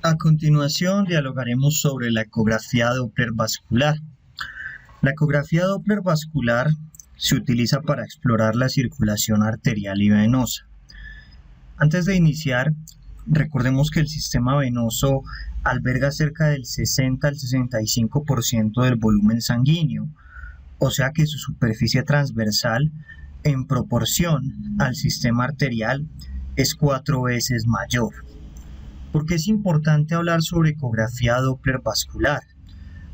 A continuación, dialogaremos sobre la ecografía Doppler vascular. La ecografía Doppler vascular se utiliza para explorar la circulación arterial y venosa. Antes de iniciar, recordemos que el sistema venoso alberga cerca del 60 al 65% del volumen sanguíneo, o sea que su superficie transversal, en proporción al sistema arterial, es 4 veces mayor. ¿Por qué es importante hablar sobre ecografía Doppler vascular?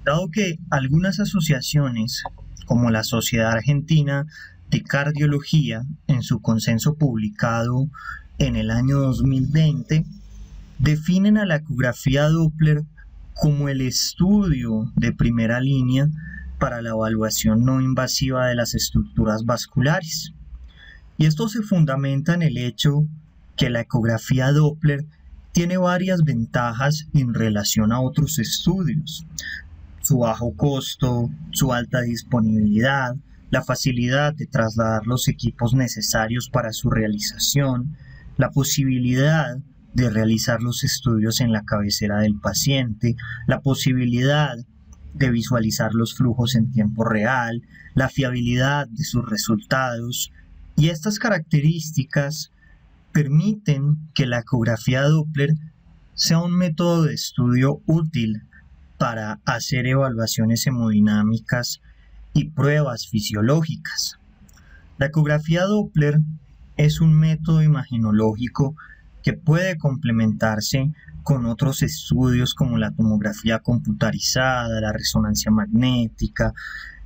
Dado que algunas asociaciones, como la Sociedad Argentina de Cardiología, en su consenso publicado en el año 2020, definen a la ecografía Doppler como el estudio de primera línea para la evaluación no invasiva de las estructuras vasculares. Y esto se fundamenta en el hecho que la ecografía Doppler tiene varias ventajas en relación a otros estudios: su bajo costo, su alta disponibilidad, la facilidad de trasladar los equipos necesarios para su realización, la posibilidad de realizar los estudios en la cabecera del paciente, la posibilidad de visualizar los flujos en tiempo real, la fiabilidad de sus resultados, y estas características permiten que la ecografía Doppler sea un método de estudio útil para hacer evaluaciones hemodinámicas y pruebas fisiológicas. La ecografía Doppler es un método imaginológico que puede complementarse con otros estudios como la tomografía computarizada, la resonancia magnética,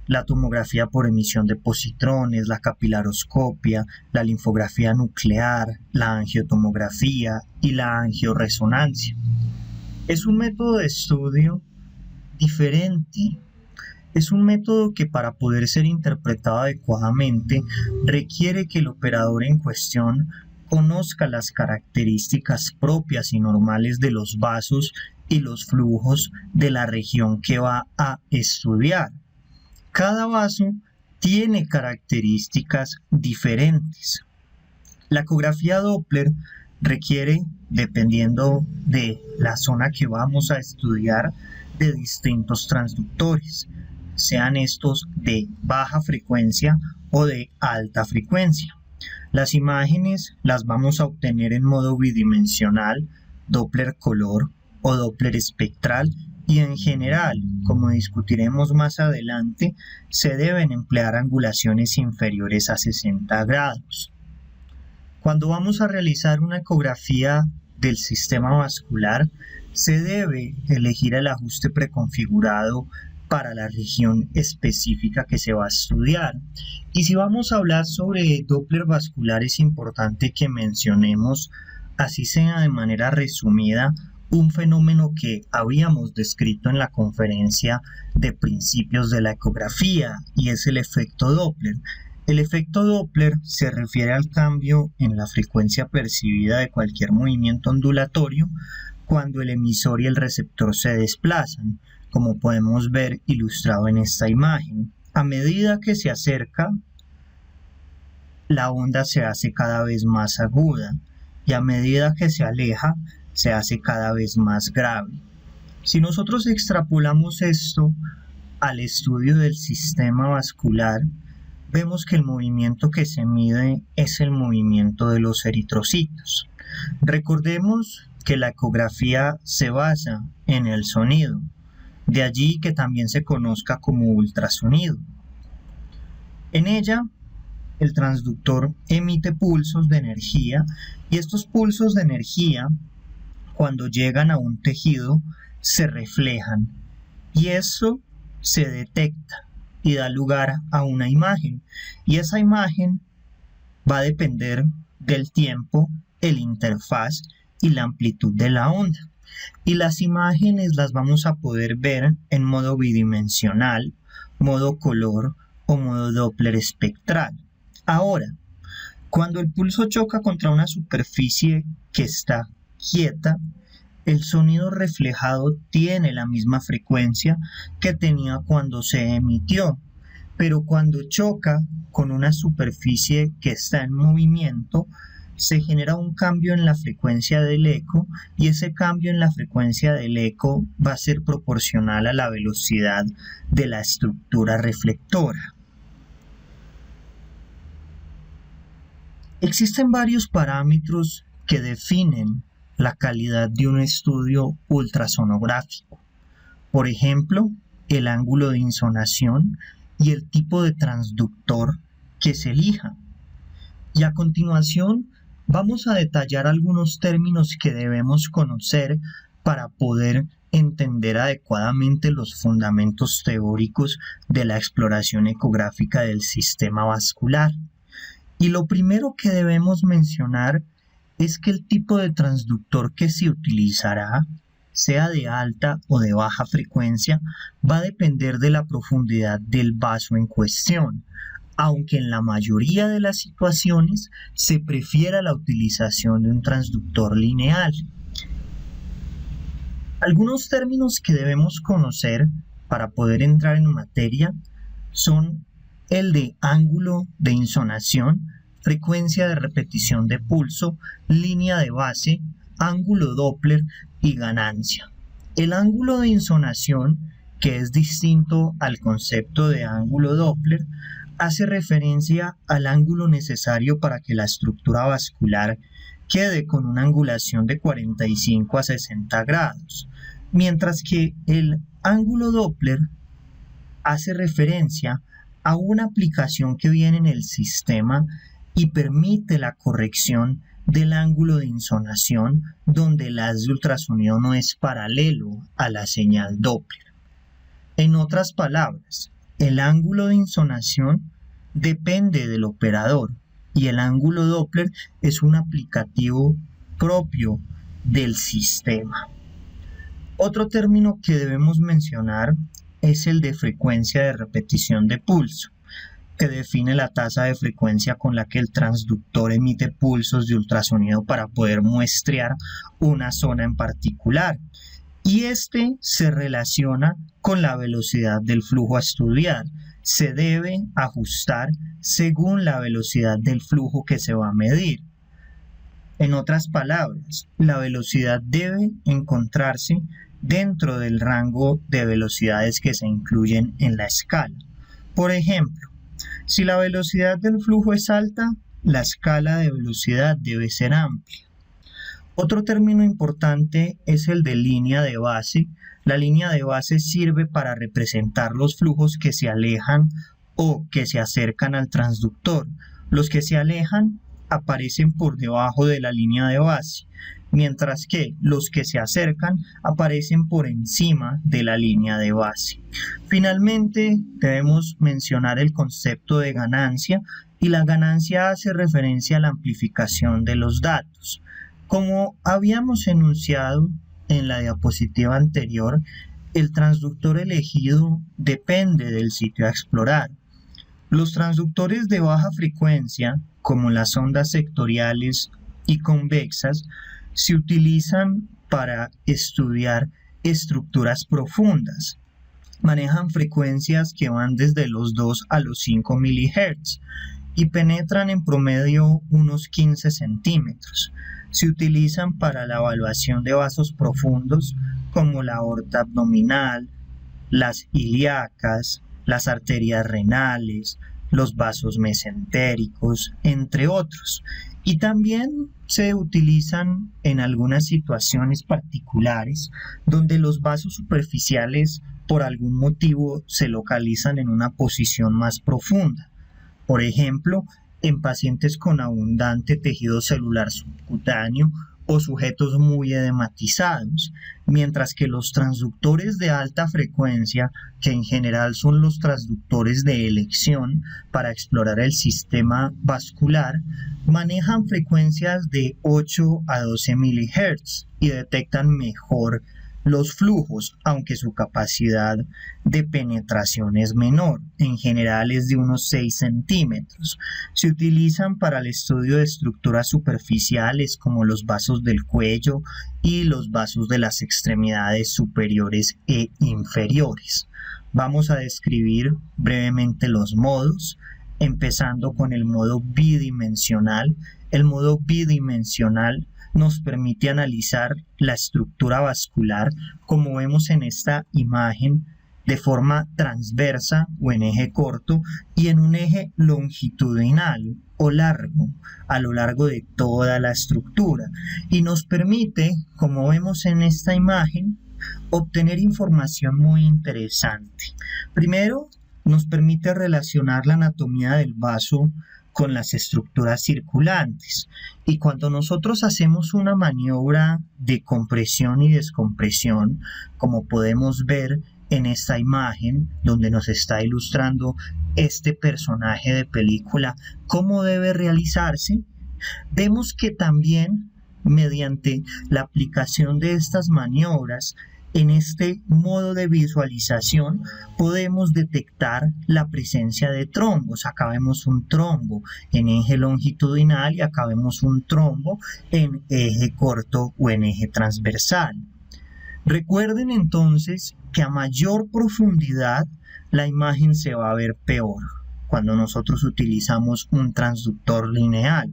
la tomografía por emisión de positrones, la capilaroscopia, la linfografía nuclear, la angiotomografía y la angioresonancia. Es un método de estudio diferente. Es un método que, para poder ser interpretado adecuadamente, requiere que el operador en cuestión conozca las características propias y normales de los vasos y los flujos de la región que va a estudiar. Cada vaso tiene características diferentes. La ecografía Doppler requiere, dependiendo de la zona que vamos a estudiar, de distintos transductores, sean estos de baja frecuencia o de alta frecuencia. Las imágenes las vamos a obtener en modo bidimensional, Doppler color o Doppler espectral, y en general, como discutiremos más adelante, se deben emplear angulaciones inferiores a 60 grados. Cuando vamos a realizar una ecografía del sistema vascular, se debe elegir el ajuste preconfigurado para la región específica que se va a estudiar. Y si vamos a hablar sobre Doppler vascular, es importante que mencionemos, así sea de manera resumida, un fenómeno que habíamos descrito en la conferencia de principios de la ecografía, y es el efecto Doppler. El efecto Doppler se refiere al cambio en la frecuencia percibida de cualquier movimiento ondulatorio cuando el emisor y el receptor se desplazan, como podemos ver ilustrado en esta imagen. A medida que se acerca, la onda se hace cada vez más aguda, y a medida que se aleja, se hace cada vez más grave. Si nosotros extrapolamos esto al estudio del sistema vascular, vemos que el movimiento que se mide es el movimiento de los eritrocitos. Recordemos que la ecografía se basa en el sonido, de allí que también se conozca como ultrasonido. En ella, el transductor emite pulsos de energía, y estos pulsos de energía, cuando llegan a un tejido, se reflejan, y eso se detecta y da lugar a una imagen, y esa imagen va a depender del tiempo, el interfaz y la amplitud de la onda. Y las imágenes las vamos a poder ver en modo bidimensional, modo color o modo Doppler espectral. Ahora, cuando el pulso choca contra una superficie que está quieta, el sonido reflejado tiene la misma frecuencia que tenía cuando se emitió, pero cuando choca con una superficie que está en movimiento, se genera un cambio en la frecuencia del eco y ese cambio en la frecuencia del eco va a ser proporcional a la velocidad de la estructura reflectora. Existen varios parámetros que definen la calidad de un estudio ultrasonográfico. Por ejemplo, el ángulo de insonación y el tipo de transductor que se elija. Y a continuación vamos a detallar algunos términos que debemos conocer para poder entender adecuadamente los fundamentos teóricos de la exploración ecográfica del sistema vascular. Y lo primero que debemos mencionar es que el tipo de transductor que se utilizará, sea de alta o de baja frecuencia, va a depender de la profundidad del vaso en cuestión, aunque en la mayoría de las situaciones se prefiera la utilización de un transductor lineal. Algunos términos que debemos conocer para poder entrar en materia son el de ángulo de insonación, frecuencia de repetición de pulso, línea de base, ángulo Doppler y ganancia. El ángulo de insonación, que es distinto al concepto de ángulo Doppler, hace referencia al ángulo necesario para que la estructura vascular quede con una angulación de 45 a 60 grados, mientras que el ángulo Doppler hace referencia a una aplicación que viene en el sistema y permite la corrección del ángulo de insonación donde el haz de ultrasonido no es paralelo a la señal Doppler. En otras palabras, el ángulo de insonación depende del operador y el ángulo Doppler es un aplicativo propio del sistema. Otro término que debemos mencionar es el de frecuencia de repetición de pulso, que define la tasa de frecuencia con la que el transductor emite pulsos de ultrasonido para poder muestrear una zona en particular. Y este se relaciona con la velocidad del flujo a estudiar. Se debe ajustar según la velocidad del flujo que se va a medir. En otras palabras, la velocidad debe encontrarse dentro del rango de velocidades que se incluyen en la escala. Por ejemplo, si la velocidad del flujo es alta, la escala de velocidad debe ser amplia. Otro término importante es el de línea de base. La línea de base sirve para representar los flujos que se alejan o que se acercan al transductor. Los que se alejan aparecen por debajo de la línea de base, mientras que los que se acercan aparecen por encima de la línea de base. Finalmente, debemos mencionar el concepto de ganancia, y la ganancia hace referencia a la amplificación de los datos. Como habíamos enunciado en la diapositiva anterior, el transductor elegido depende del sitio a explorar. Los transductores de baja frecuencia, como las ondas sectoriales y convexas, se utilizan para estudiar estructuras profundas. Manejan frecuencias que van desde los 2 a los 5 MHz y penetran en promedio unos 15 centímetros. Se utilizan para la evaluación de vasos profundos como la aorta abdominal, las ilíacas, las arterias renales, los vasos mesentéricos, entre otros. Y también se utilizan en algunas situaciones particulares donde los vasos superficiales por algún motivo se localizan en una posición más profunda. Por ejemplo, en pacientes con abundante tejido celular subcutáneo o sujetos muy edematizados, mientras que los transductores de alta frecuencia, que en general son los transductores de elección para explorar el sistema vascular, manejan frecuencias de 8 a 12 MHz y detectan mejor los flujos, aunque su capacidad de penetración es menor, en general es de unos 6 centímetros. Se utilizan para el estudio de estructuras superficiales como los vasos del cuello y los vasos de las extremidades superiores e inferiores. Vamos a describir brevemente los modos. empezando con el modo bidimensional. El modo bidimensional nos permite analizar la estructura vascular, como vemos en esta imagen, de forma transversa o en eje corto y en un eje longitudinal o largo a lo largo de toda la estructura, y nos permite, como vemos en esta imagen, obtener información muy interesante. Primero, nos permite relacionar la anatomía del vaso con las estructuras circulantes, y cuando nosotros hacemos una maniobra de compresión y descompresión, como podemos ver en esta imagen donde nos está ilustrando este personaje de película cómo debe realizarse, vemos que también mediante la aplicación de estas maniobras en este modo de visualización podemos detectar la presencia de trombos. Acá vemos un trombo en eje longitudinal y acá vemos un trombo en eje corto o en eje transversal. Recuerden entonces que a mayor profundidad la imagen se va a ver peor cuando nosotros utilizamos un transductor lineal.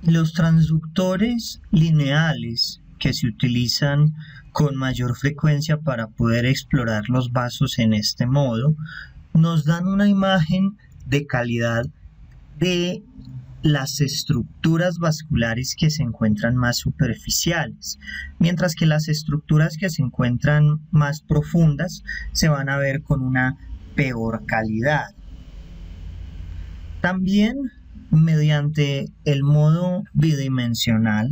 Los transductores lineales que se utilizan con mayor frecuencia para poder explorar los vasos en este modo nos dan una imagen de calidad de las estructuras vasculares que se encuentran más superficiales, mientras que las estructuras que se encuentran más profundas se van a ver con una peor calidad. También mediante el modo bidimensional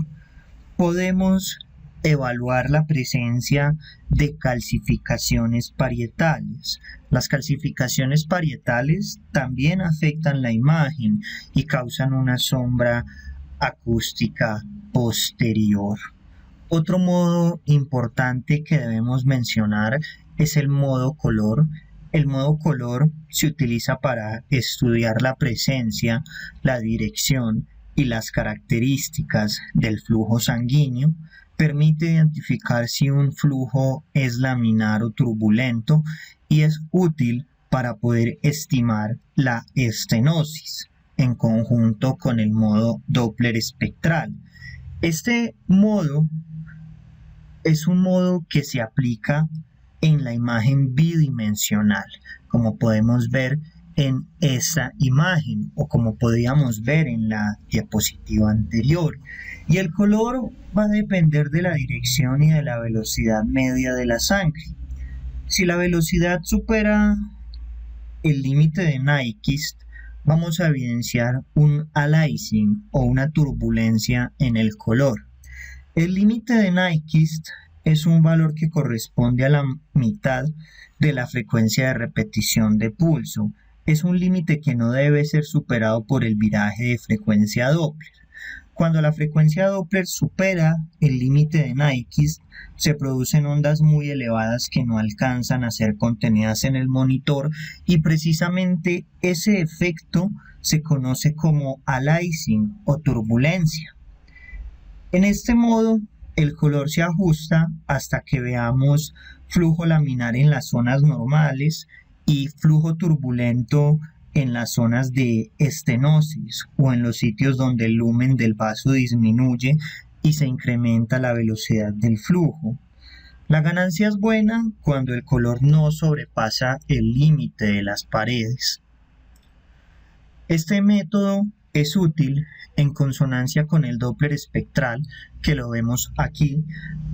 podemos evaluar la presencia de calcificaciones parietales. Las calcificaciones parietales también afectan la imagen y causan una sombra acústica posterior. Otro modo importante que debemos mencionar es el modo color. El modo color se utiliza para estudiar la presencia, la dirección y las características del flujo sanguíneo. Permite identificar si un flujo es laminar o turbulento y es útil para poder estimar la estenosis en conjunto con el modo Doppler espectral. Este modo es un modo que se aplica en la imagen bidimensional, como podemos ver en esta imagen o como podíamos ver en la diapositiva anterior. Y el color va a depender de la dirección y de la velocidad media de la sangre. Si la velocidad supera el límite de Nyquist, vamos a evidenciar un aliasing o una turbulencia en el color. El límite de Nyquist es un valor que corresponde a la mitad de la frecuencia de repetición de pulso. Es un límite que no debe ser superado por el viraje de frecuencia Doppler. Cuando la frecuencia Doppler supera el límite de Nyquist, se producen ondas muy elevadas que no alcanzan a ser contenidas en el monitor, y precisamente ese efecto se conoce como aliasing o turbulencia. En este modo, el color se ajusta hasta que veamos flujo laminar en las zonas normales y flujo turbulento en las zonas de estenosis o en los sitios donde el lumen del vaso disminuye y se incrementa la velocidad del flujo. La ganancia es buena cuando el color no sobrepasa el límite de las paredes. Este método es útil en consonancia con el Doppler espectral, que lo vemos aquí,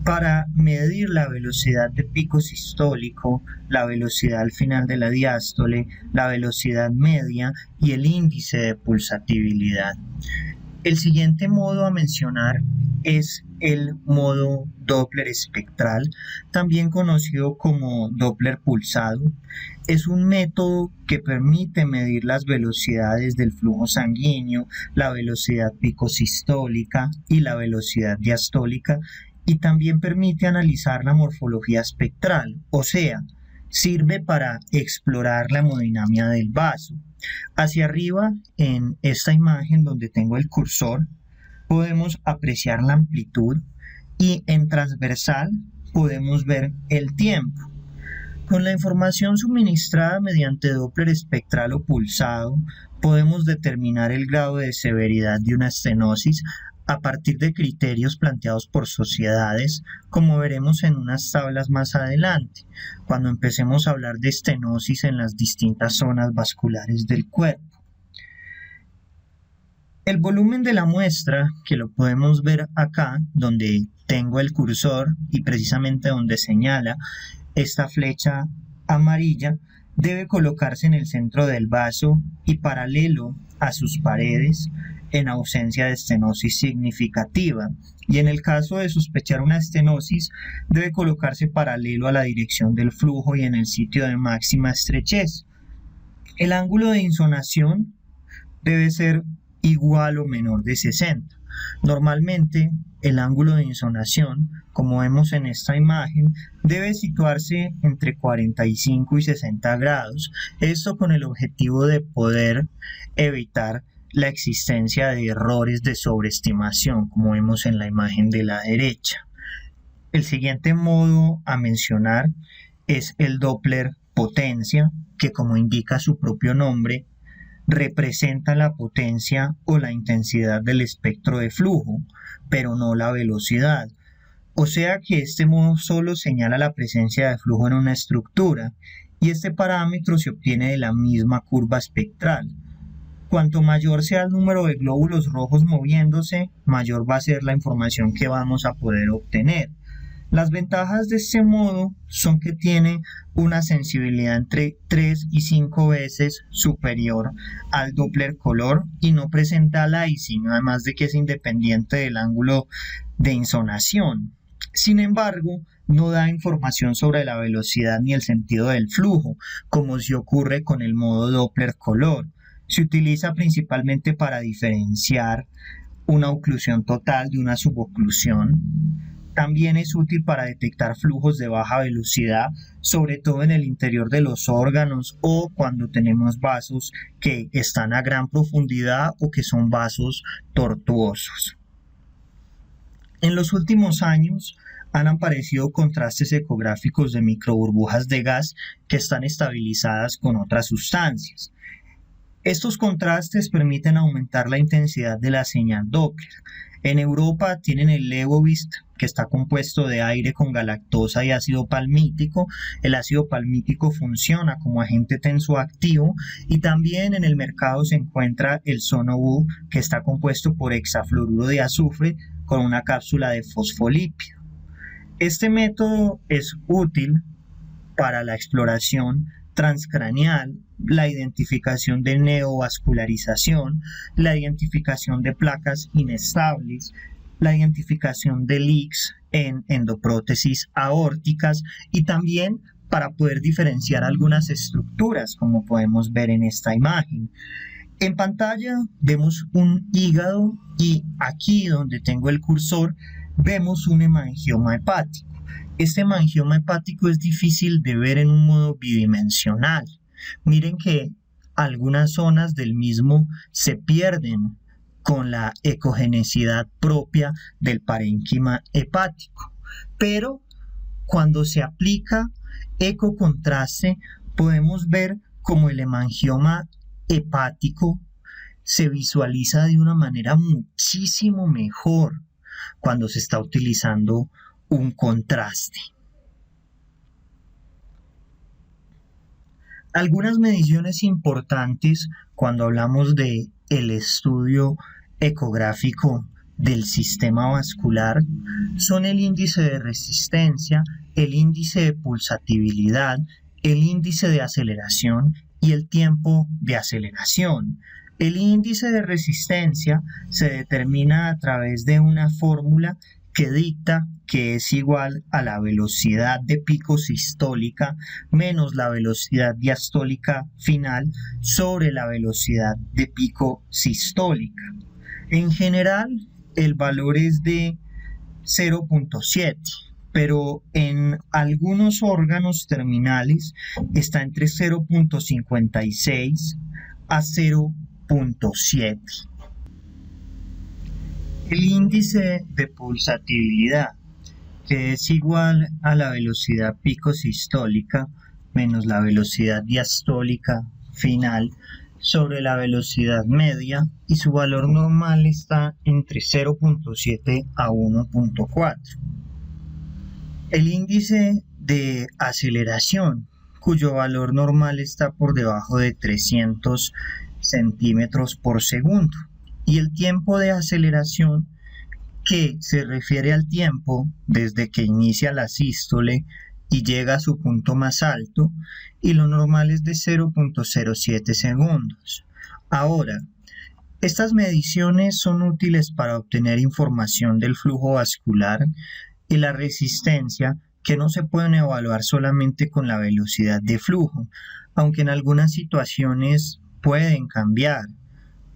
para medir la velocidad de pico sistólico, la velocidad al final de la diástole, la velocidad media y el índice de pulsatividad. El siguiente modo a mencionar es el modo Doppler espectral, también conocido como Doppler pulsado. Es un método que permite medir las velocidades del flujo sanguíneo, la velocidad picosistólica y la velocidad diastólica, y también permite analizar la morfología espectral, o sea, sirve para explorar la hemodinamia del vaso. Hacia arriba, en esta imagen donde tengo el cursor, podemos apreciar la amplitud, y en transversal podemos ver el tiempo. Con la información suministrada mediante Doppler espectral o pulsado, podemos determinar el grado de severidad de una estenosis a partir de criterios planteados por sociedades, como veremos en unas tablas más adelante, cuando empecemos a hablar de estenosis en las distintas zonas vasculares del cuerpo. El volumen de la muestra, que lo podemos ver acá, donde tengo el cursor y precisamente donde señala esta flecha amarilla, debe colocarse en el centro del vaso y paralelo a sus paredes en ausencia de estenosis significativa, y en el caso de sospechar una estenosis debe colocarse paralelo a la dirección del flujo y en el sitio de máxima estrechez. El ángulo de insonación debe ser igual o menor de 60. Normalmente el ángulo de insonación, como vemos en esta imagen, debe situarse entre 45 y 60 grados, esto con el objetivo de poder evitar la existencia de errores de sobreestimación, como vemos en la imagen de la derecha. El siguiente modo a mencionar es el Doppler potencia, que como indica su propio nombre, representa la potencia o la intensidad del espectro de flujo, pero no la velocidad. O sea que este modo solo señala la presencia de flujo en una estructura, y este parámetro se obtiene de la misma curva espectral. Cuanto mayor sea el número de glóbulos rojos moviéndose, mayor va a ser la información que vamos a poder obtener. Las ventajas de este modo son que tiene una sensibilidad entre 3 y 5 veces superior al Doppler color y no presenta aliasing, además de que es independiente del ángulo de insonación. Sin embargo, no da información sobre la velocidad ni el sentido del flujo, como si ocurre con el modo Doppler color. Se utiliza principalmente para diferenciar una oclusión total de una suboclusión. También es útil para detectar flujos de baja velocidad, sobre todo en el interior de los órganos o cuando tenemos vasos que están a gran profundidad o que son vasos tortuosos. En los últimos años han aparecido contrastes ecográficos de microburbujas de gas que están estabilizadas con otras sustancias. Estos contrastes permiten aumentar la intensidad de la señal Doppler. En Europa tienen el Levovist, que está compuesto de aire con galactosa y ácido palmítico. El ácido palmítico funciona como agente tensoactivo, y también en el mercado se encuentra el Sonobu, que está compuesto por hexafluoruro de azufre con una cápsula de fosfolípido. Este método es útil para la exploración transcraneal, la identificación de neovascularización, la identificación de placas inestables, la identificación de leaks en endoprótesis aórticas y también para poder diferenciar algunas estructuras, como podemos ver en esta imagen. En pantalla vemos un hígado y aquí donde tengo el cursor vemos un hemangioma hepático. Este hemangioma hepático es difícil de ver en un modo bidimensional. Miren que algunas zonas del mismo se pierden con la ecogenicidad propia del parénquima hepático. Pero cuando se aplica ecocontraste, podemos ver cómo el hemangioma hepático se visualiza de una manera muchísimo mejor cuando se está utilizando un contraste. Algunas mediciones importantes cuando hablamos de el estudio ecográfico del sistema vascular son el índice de resistencia, el índice de pulsatibilidad, el índice de aceleración y el tiempo de aceleración. El índice de resistencia se determina a través de una fórmula que dicta que es igual a la velocidad de pico sistólica menos la velocidad diastólica final sobre la velocidad de pico sistólica. En general, el valor es de 0.7, pero en algunos órganos terminales está entre 0.56 a 0.7. El índice de pulsatibilidad, que es igual a la velocidad pico sistólica menos la velocidad diastólica final sobre la velocidad media, y su valor normal está entre 0.7 a 1.4. El índice de aceleración, cuyo valor normal está por debajo de 300 centímetros por segundo, y el tiempo de aceleración, que se refiere al tiempo desde que inicia la sístole y llega a su punto más alto, y lo normal es de 0.07 segundos. Ahora, estas mediciones son útiles para obtener información del flujo vascular y la resistencia, que no se pueden evaluar solamente con la velocidad de flujo, aunque en algunas situaciones pueden cambiar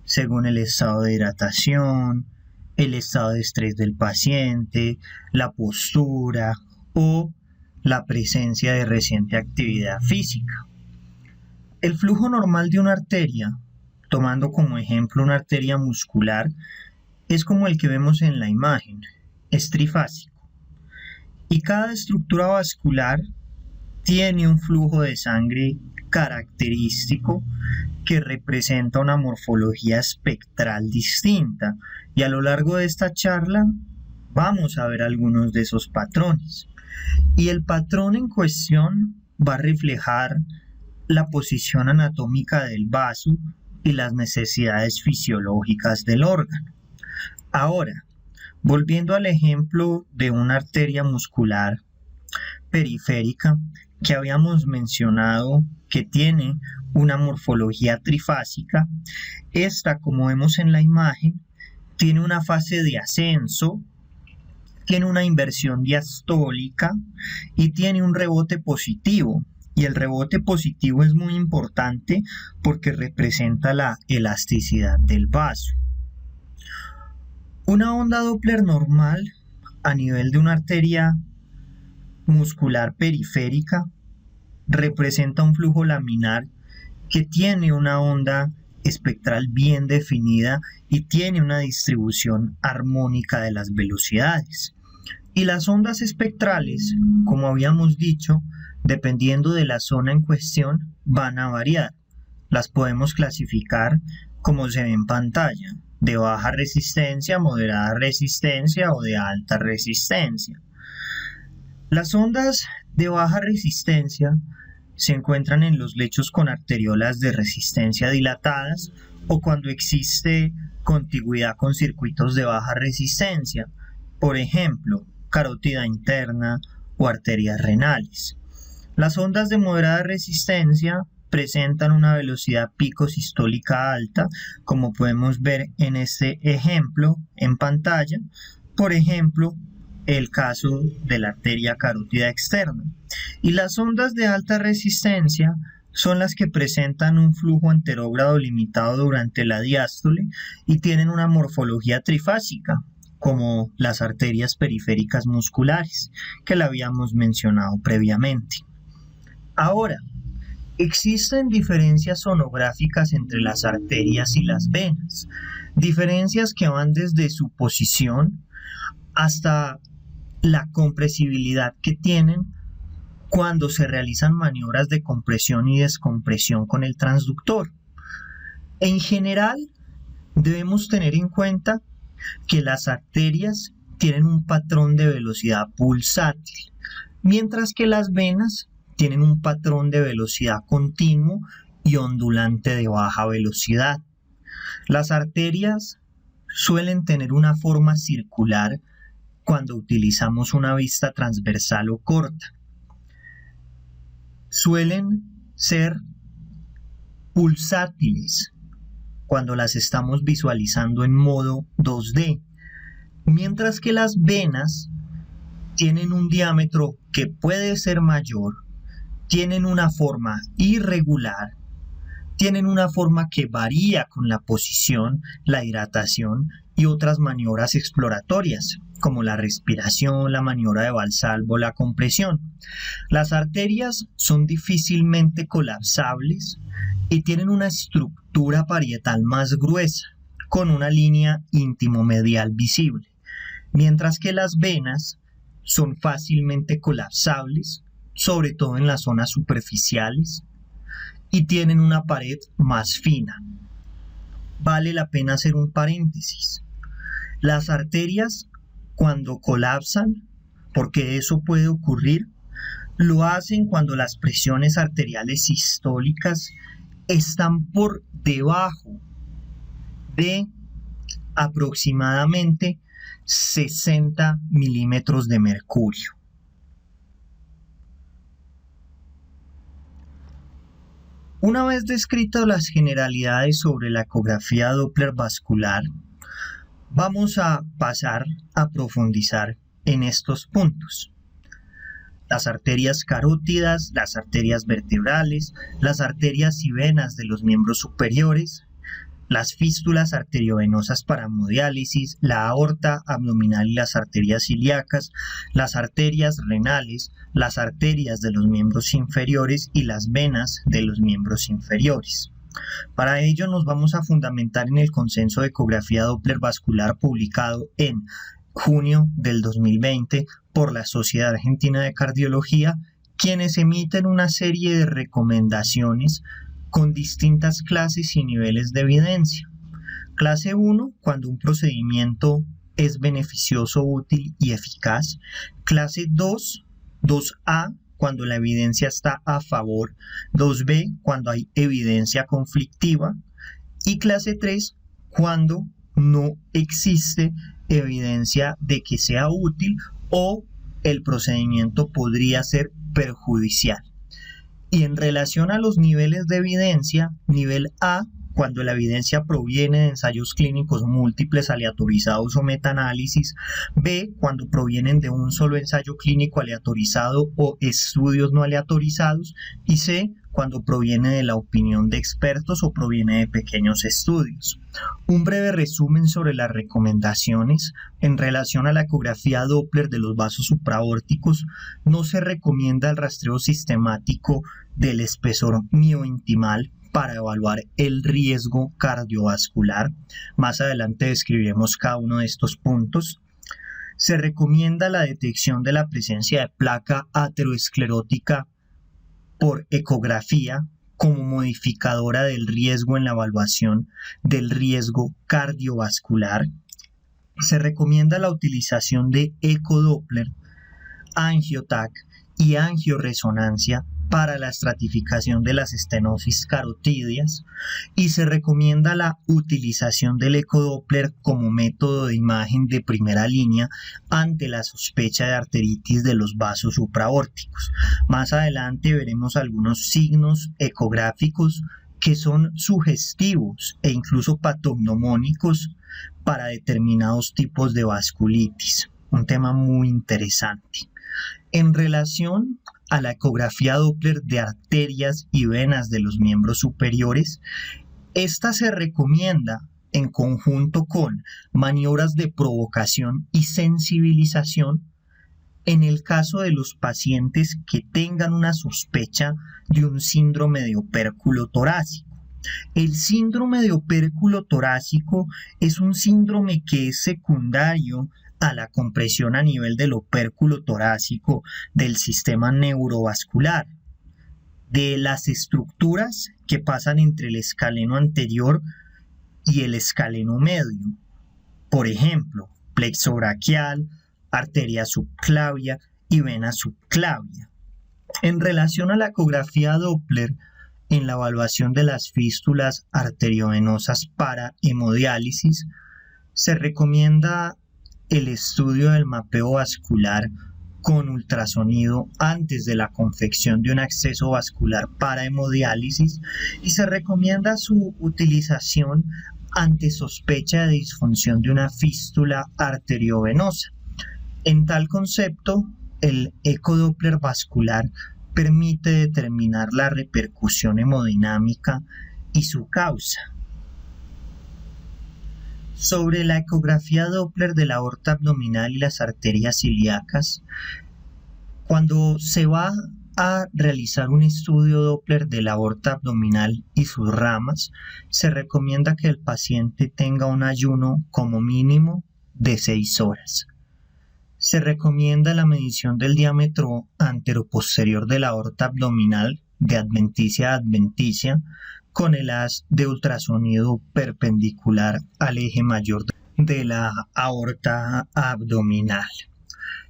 según el estado de hidratación, el estado de estrés del paciente, la postura o la presencia de reciente actividad física. El flujo normal de una arteria, tomando como ejemplo una arteria muscular, es como el que vemos en la imagen, es trifásico. Y cada estructura vascular tiene un flujo de sangre característico que representa una morfología espectral distinta, y a lo largo de esta charla vamos a ver algunos de esos patrones. Y el patrón en cuestión va a reflejar la posición anatómica del vaso y las necesidades fisiológicas del órgano. Ahora, volviendo al ejemplo de una arteria muscular periférica que habíamos mencionado, que tiene una morfología trifásica, esta, como vemos en la imagen, tiene una fase de ascenso, tiene una inversión diastólica y tiene un rebote positivo. Y el rebote positivo es muy importante porque representa la elasticidad del vaso. Una onda Doppler normal a nivel de una arteria muscular periférica representa un flujo laminar que tiene una onda espectral bien definida y tiene una distribución armónica de las velocidades. Y las ondas espectrales, como habíamos dicho, dependiendo de la zona en cuestión, van a variar. Las podemos clasificar como se ve en pantalla: de baja resistencia, moderada resistencia o de alta resistencia. Las ondas de baja resistencia se encuentran en los lechos con arteriolas de resistencia dilatadas o cuando existe contigüidad con circuitos de baja resistencia, por ejemplo, carótida interna o arterias renales. Las ondas de moderada resistencia presentan una velocidad pico sistólica alta, como podemos ver en este ejemplo en pantalla, por ejemplo, el caso de la arteria carótida externa. Y las ondas de alta resistencia son las que presentan un flujo anterógrado limitado durante la diástole y tienen una morfología trifásica, como las arterias periféricas musculares, que la habíamos mencionado previamente. Ahora, existen diferencias sonográficas entre las arterias y las venas, diferencias que van desde su posición hasta la compresibilidad que tienen cuando se realizan maniobras de compresión y descompresión con el transductor. En general, debemos tener en cuenta que las arterias tienen un patrón de velocidad pulsátil, mientras que las venas tienen un patrón de velocidad continuo y ondulante de baja velocidad. Las arterias suelen tener una forma circular cuando utilizamos una vista transversal o corta. Suelen ser pulsátiles cuando las estamos visualizando en modo 2D, mientras que las venas tienen un diámetro que puede ser mayor, tienen una forma irregular, tienen una forma que varía con la posición, la hidratación y otras maniobras exploratorias, como la respiración, la maniobra de Valsalva, la compresión. Las arterias son difícilmente colapsables y tienen una estructura parietal más gruesa, con una línea íntimo-medial visible, mientras que las venas son fácilmente colapsables sobre todo en las zonas superficiales, y tienen una pared más fina. Vale la pena hacer un paréntesis. Las arterias, cuando colapsan, porque eso puede ocurrir, lo hacen cuando las presiones arteriales sistólicas están por debajo de aproximadamente 60 milímetros de mercurio. Una vez descritas las generalidades sobre la ecografía Doppler vascular, vamos a pasar a profundizar en estos puntos. Las arterias carótidas, las arterias vertebrales, las arterias y venas de los miembros superiores, las fístulas arteriovenosas para hemodiálisis, la aorta abdominal y las arterias ilíacas, las arterias renales, las arterias de los miembros inferiores y las venas de los miembros inferiores. Para ello nos vamos a fundamentar en el consenso de ecografía Doppler vascular publicado en junio del 2020 por la Sociedad Argentina de Cardiología, quienes emiten una serie de recomendaciones con distintas clases y niveles de evidencia. Clase 1, cuando un procedimiento es beneficioso, útil y eficaz. Clase 2, 2A, cuando la evidencia está a favor. 2B, cuando hay evidencia conflictiva. Y clase 3, cuando no existe evidencia de que sea útil o el procedimiento podría ser perjudicial. Y en relación a los niveles de evidencia, nivel A, cuando la evidencia proviene de ensayos clínicos múltiples aleatorizados o metaanálisis. B, cuando provienen de un solo ensayo clínico aleatorizado o estudios no aleatorizados. Y C, cuando proviene de la opinión de expertos o proviene de pequeños estudios. Un breve resumen sobre las recomendaciones. En relación a la ecografía Doppler de los vasos supraórticos, no se recomienda el rastreo sistemático del espesor miointimal para evaluar el riesgo cardiovascular. Más adelante describiremos cada uno de estos puntos. Se recomienda la detección de la presencia de placa ateroesclerótica por ecografía como modificadora del riesgo en la evaluación del riesgo cardiovascular. Se recomienda la utilización de ecodoppler, angiotac y angioresonancia para la estratificación de las estenosis carotídeas, y se recomienda la utilización del ecodoppler como método de imagen de primera línea ante la sospecha de arteritis de los vasos supraórticos. Más adelante veremos algunos signos ecográficos que son sugestivos e incluso patognomónicos para determinados tipos de vasculitis. Un tema muy interesante. En relación a la ecografía Doppler de arterias y venas de los miembros superiores, esta se recomienda en conjunto con maniobras de provocación y sensibilización en el caso de los pacientes que tengan una sospecha de un síndrome de opérculo torácico. El síndrome de opérculo torácico es un síndrome que es secundario a la compresión a nivel del opérculo torácico del sistema neurovascular, de las estructuras que pasan entre el escaleno anterior y el escaleno medio. Por ejemplo, plexo braquial, arteria subclavia y vena subclavia. En relación a la ecografía Doppler, en la evaluación de las fístulas arteriovenosas para hemodiálisis, se recomienda el estudio del mapeo vascular con ultrasonido antes de la confección de un acceso vascular para hemodiálisis y se recomienda su utilización ante sospecha de disfunción de una fístula arteriovenosa. En tal concepto, el ecodoppler vascular permite determinar la repercusión hemodinámica y su causa. Sobre la ecografía Doppler de la aorta abdominal y las arterias ilíacas, cuando se va a realizar un estudio Doppler de la aorta abdominal y sus ramas, se recomienda que el paciente tenga un ayuno como mínimo de 6 horas. Se recomienda la medición del diámetro anteroposterior de la aorta abdominal de adventicia a adventicia con el haz de ultrasonido perpendicular al eje mayor de la aorta abdominal.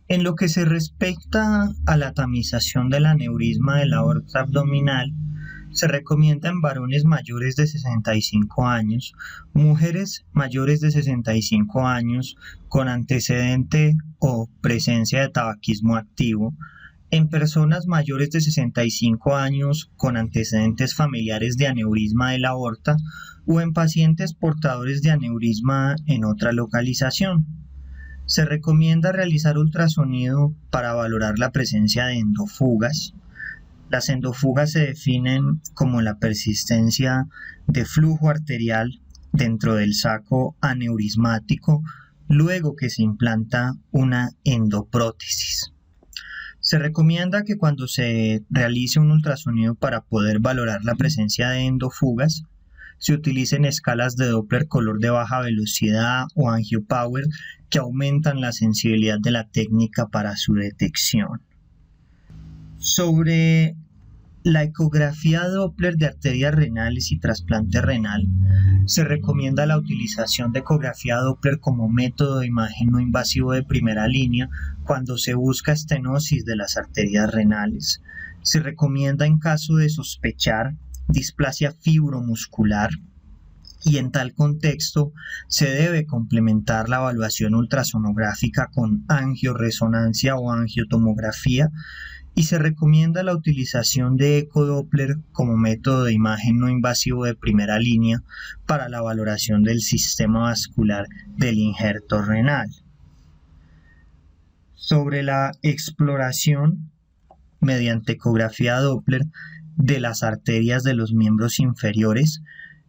En lo que se respecta a la tamización del aneurisma de la aorta abdominal, se recomienda en varones mayores de 65 años, mujeres mayores de 65 años con antecedente o presencia de tabaquismo activo, en personas mayores de 65 años con antecedentes familiares de aneurisma de la aorta o en pacientes portadores de aneurisma en otra localización. Se recomienda realizar ultrasonido para valorar la presencia de endofugas. Las endofugas se definen como la persistencia de flujo arterial dentro del saco aneurismático luego que se implanta una endoprótesis. Se recomienda que cuando se realice un ultrasonido para poder valorar la presencia de endofugas, se utilicen escalas de Doppler color de baja velocidad o angiopower que aumentan la sensibilidad de la técnica para su detección. Sobre la ecografía Doppler de arterias renales y trasplante renal, se recomienda la utilización de ecografía Doppler como método de imagen no invasivo de primera línea cuando se busca estenosis de las arterias renales. Se recomienda en caso de sospechar displasia fibromuscular y en tal contexto se debe complementar la evaluación ultrasonográfica con angioresonancia o angiotomografía y se recomienda la utilización de ecodoppler como método de imagen no invasivo de primera línea para la valoración del sistema vascular del injerto renal. Sobre la exploración mediante ecografía Doppler de las arterias de los miembros inferiores,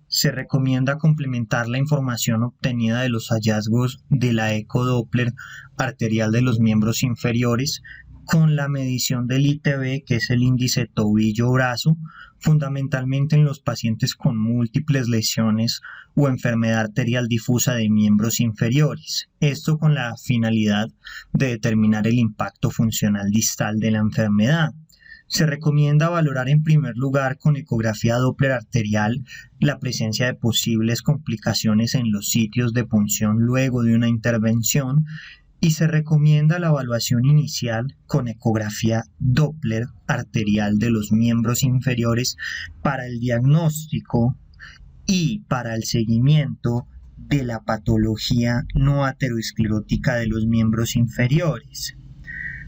se recomienda complementar la información obtenida de los hallazgos de la ecodoppler arterial de los miembros inferiores con la medición del ITB, que es el índice tobillo-brazo, fundamentalmente en los pacientes con múltiples lesiones o enfermedad arterial difusa de miembros inferiores. Esto con la finalidad de determinar el impacto funcional distal de la enfermedad. Se recomienda valorar en primer lugar con ecografía Doppler arterial la presencia de posibles complicaciones en los sitios de punción luego de una intervención y se recomienda la evaluación inicial con ecografía Doppler arterial de los miembros inferiores para el diagnóstico y para el seguimiento de la patología no ateroesclerótica de los miembros inferiores.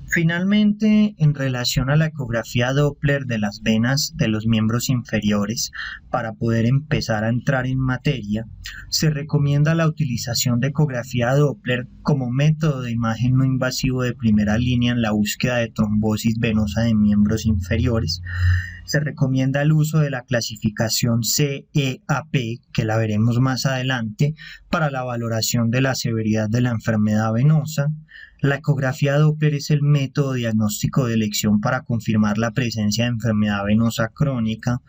Finalmente, en relación a la ecografía Doppler de las venas de los miembros inferiores, para poder empezar a entrar en materia, se recomienda la utilización de ecografía Doppler como método de imagen no invasivo de primera línea en la búsqueda de trombosis venosa de miembros inferiores. Se recomienda el uso de la clasificación CEAP, que la veremos más adelante, para la valoración de la severidad de la enfermedad venosa. La ecografía Doppler es el método diagnóstico de elección para confirmar la presencia de enfermedad venosa crónica,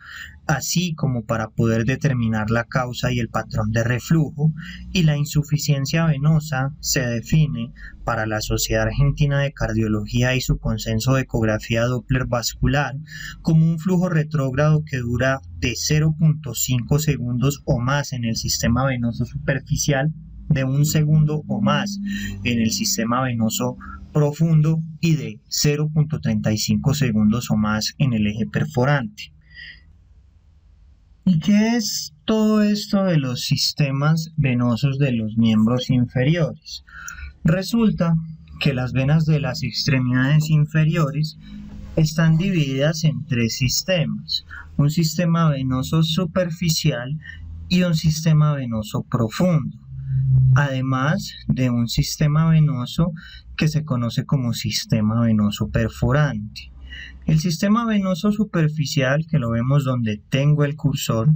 así como para poder determinar la causa y el patrón de reflujo, y la insuficiencia venosa se define para la Sociedad Argentina de Cardiología y su consenso de ecografía Doppler vascular como un flujo retrógrado que dura de 0.5 segundos o más en el sistema venoso superficial, de 1 segundo o más en el sistema venoso profundo y de 0.35 segundos o más en el eje perforante. ¿Y qué es todo esto de los sistemas venosos de los miembros inferiores? Resulta que las venas de las extremidades inferiores están divididas en 3 sistemas: un sistema venoso superficial y un sistema venoso profundo, además de un sistema venoso que se conoce como sistema venoso perforante. El sistema venoso superficial, que lo vemos donde tengo el cursor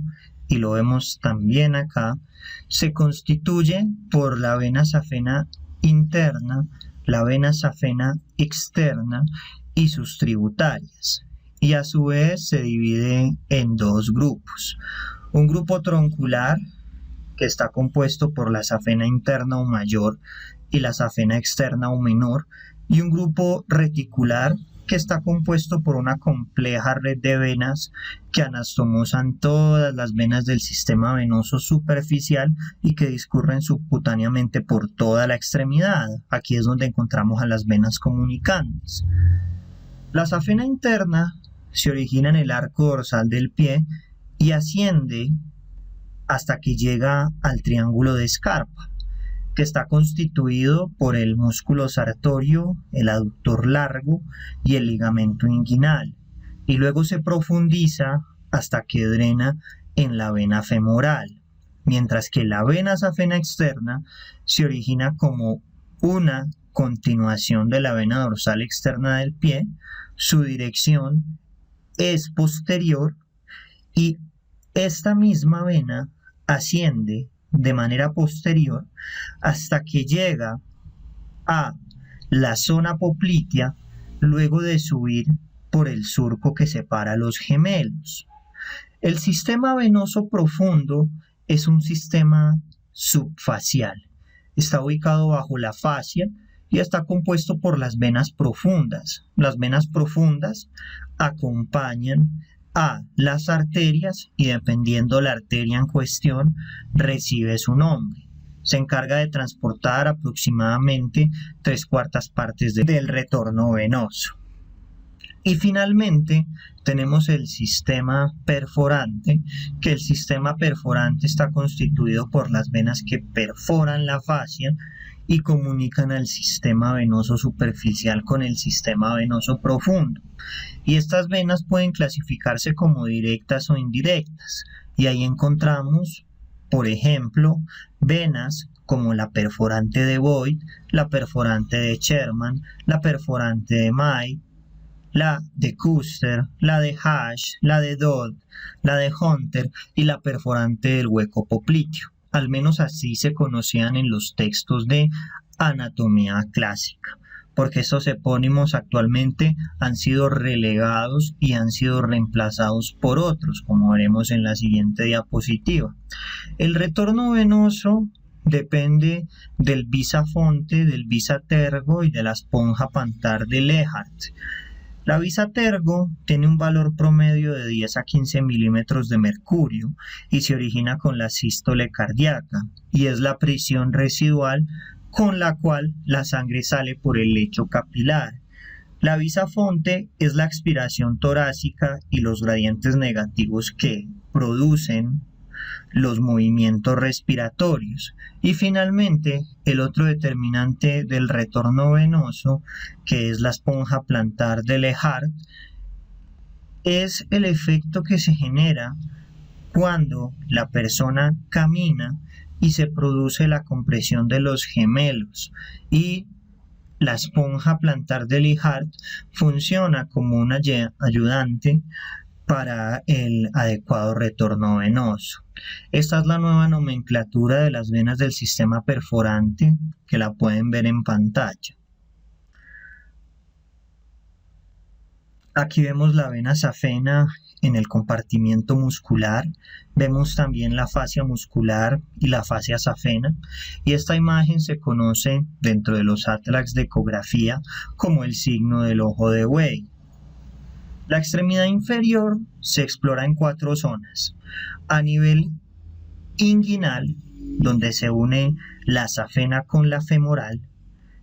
y lo vemos también acá, se constituye por la vena safena interna, la vena safena externa y sus tributarias, y a su vez se divide en 2 grupos: un grupo troncular, que está compuesto por la safena interna o mayor y la safena externa o menor, y un grupo reticular que está compuesto por una compleja red de venas que anastomosan todas las venas del sistema venoso superficial y que discurren subcutáneamente por toda la extremidad. Aquí es donde encontramos a las venas comunicantes. La safena interna se origina en el arco dorsal del pie y asciende hasta que llega al triángulo de Scarpa, que está constituido por el músculo sartorio, el aductor largo y el ligamento inguinal, y luego se profundiza hasta que drena en la vena femoral, mientras que la vena safena externa se origina como una continuación de la vena dorsal externa del pie. Su dirección es posterior y esta misma vena asciende de manera posterior hasta que llega a la zona poplitea luego de subir por el surco que separa los gemelos. El sistema venoso profundo es un sistema subfacial. Está ubicado bajo la fascia y está compuesto por las venas profundas. Las venas profundas acompañan a las arterias y dependiendo la arteria en cuestión recibe su nombre. Se encarga de transportar aproximadamente 3/4 partes del retorno venoso. Y finalmente tenemos el sistema perforante, que el sistema perforante está constituido por las venas que perforan la fascia y comunican al sistema venoso superficial con el sistema venoso profundo. Y estas venas pueden clasificarse como directas o indirectas. Y ahí encontramos, por ejemplo, venas como la perforante de Boyd, la perforante de Sherman, la perforante de May, la de Custer, la de Hash, la de Dodd, la de Hunter y la perforante del hueco popliteo. Al menos así se conocían en los textos de anatomía clásica, porque estos epónimos actualmente han sido relegados y han sido reemplazados por otros, como veremos en la siguiente diapositiva. El retorno venoso depende del visa fonte, del visa tergo y de la esponja plantar de Lehart. La visa tergo tiene un valor promedio de 10 a 15 milímetros de mercurio y se origina con la sístole cardíaca y es la presión residual con la cual la sangre sale por el lecho capilar. La visa fonte es la expiración torácica y los gradientes negativos que producen los movimientos respiratorios. Y finalmente, el otro determinante del retorno venoso, que es la esponja plantar de Lehart, es el efecto que se genera cuando la persona camina y se produce la compresión de los gemelos y la esponja plantar de Lehart funciona como un ayudante para el adecuado retorno venoso. Esta es la nueva nomenclatura de las venas del sistema perforante que la pueden ver en pantalla. Aquí vemos la vena safena en el compartimiento muscular, vemos también la fascia muscular y la fascia safena, y esta imagen se conoce dentro de los atlas de ecografía como el signo del ojo de buey. La extremidad inferior se explora en 4 zonas. A nivel inguinal, donde se une la safena con la femoral,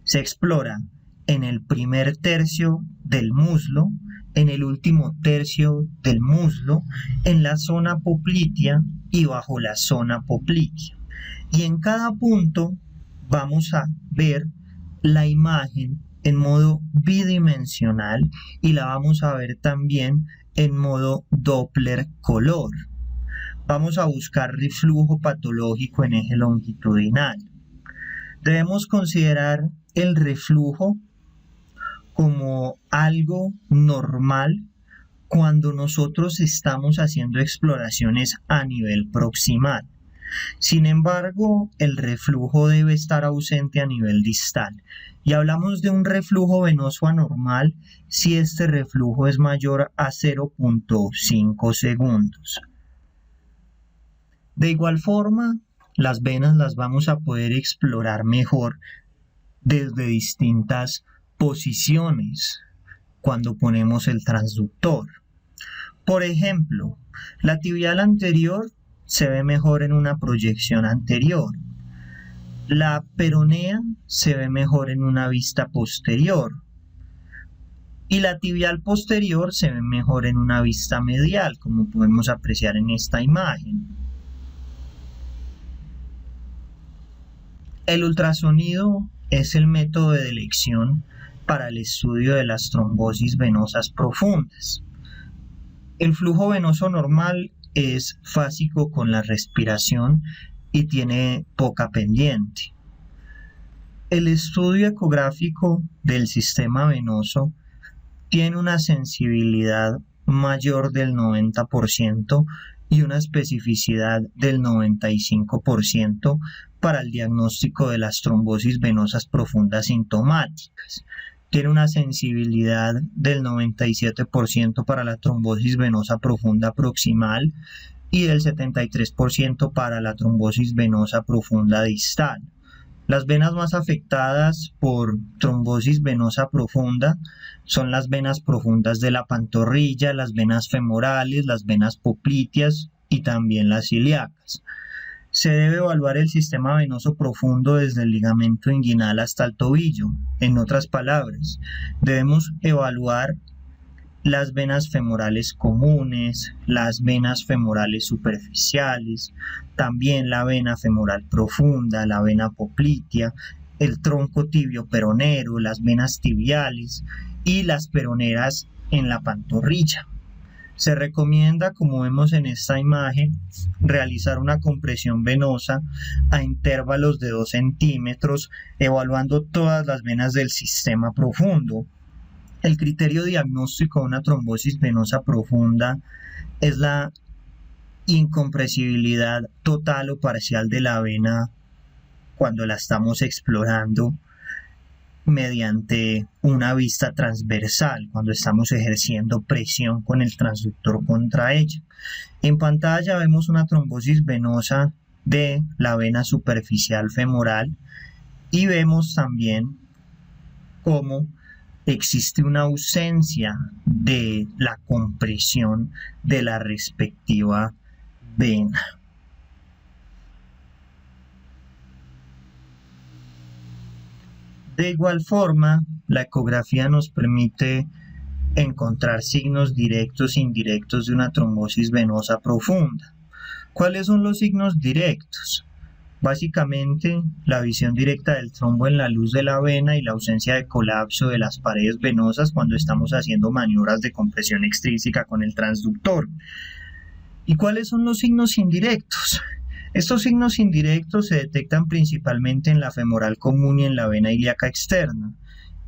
se explora en el primer tercio del muslo, en el último tercio del muslo, en la zona poplitea y bajo la zona poplitea. Y en cada punto vamos a ver la imagen en modo bidimensional y la vamos a ver también en modo Doppler color. Vamos a buscar reflujo patológico en eje longitudinal. Debemos considerar el reflujo como algo normal cuando nosotros estamos haciendo exploraciones a nivel proximal. Sin embargo, el reflujo debe estar ausente a nivel distal. Y hablamos de un reflujo venoso anormal si este reflujo es mayor a 0.5 segundos. De igual forma, las venas las vamos a poder explorar mejor desde distintas posiciones cuando ponemos el transductor. Por ejemplo, la tibial anterior se ve mejor en una proyección anterior. La peronea se ve mejor en una vista posterior. Y la tibial posterior se ve mejor en una vista medial, como podemos apreciar en esta imagen. El ultrasonido es el método de elección para el estudio de las trombosis venosas profundas. El flujo venoso normal es fásico con la respiración y tiene poca pendiente. El estudio ecográfico del sistema venoso tiene una sensibilidad mayor del 90% y una especificidad del 95% para el diagnóstico de las trombosis venosas profundas sintomáticas. Tiene una sensibilidad del 97% para la trombosis venosa profunda proximal y del 73% para la trombosis venosa profunda distal. Las venas más afectadas por trombosis venosa profunda son las venas profundas de la pantorrilla, las venas femorales, las venas popliteas y también las ilíacas. Se debe evaluar el sistema venoso profundo desde el ligamento inguinal hasta el tobillo. En otras palabras, debemos evaluar las venas femorales comunes, las venas femorales superficiales, también la vena femoral profunda, la vena poplitea, el tronco tibio peronero, las venas tibiales y las peroneras en la pantorrilla. Se recomienda, como vemos en esta imagen, realizar una compresión venosa a intervalos de 2 centímetros, evaluando todas las venas del sistema profundo. El criterio diagnóstico de una trombosis venosa profunda es la incompresibilidad total o parcial de la vena cuando la estamos explorando mediante una vista transversal, cuando estamos ejerciendo presión con el transductor contra ella. En pantalla vemos una trombosis venosa de la vena superficial femoral y vemos también cómo existe una ausencia de la compresión de la respectiva vena. De igual forma, la ecografía nos permite encontrar signos directos e indirectos de una trombosis venosa profunda. ¿Cuáles son los signos directos? Básicamente, la visión directa del trombo en la luz de la vena y la ausencia de colapso de las paredes venosas cuando estamos haciendo maniobras de compresión extrínseca con el transductor. ¿Y cuáles son los signos indirectos? Estos signos indirectos se detectan principalmente en la femoral común y en la vena ilíaca externa,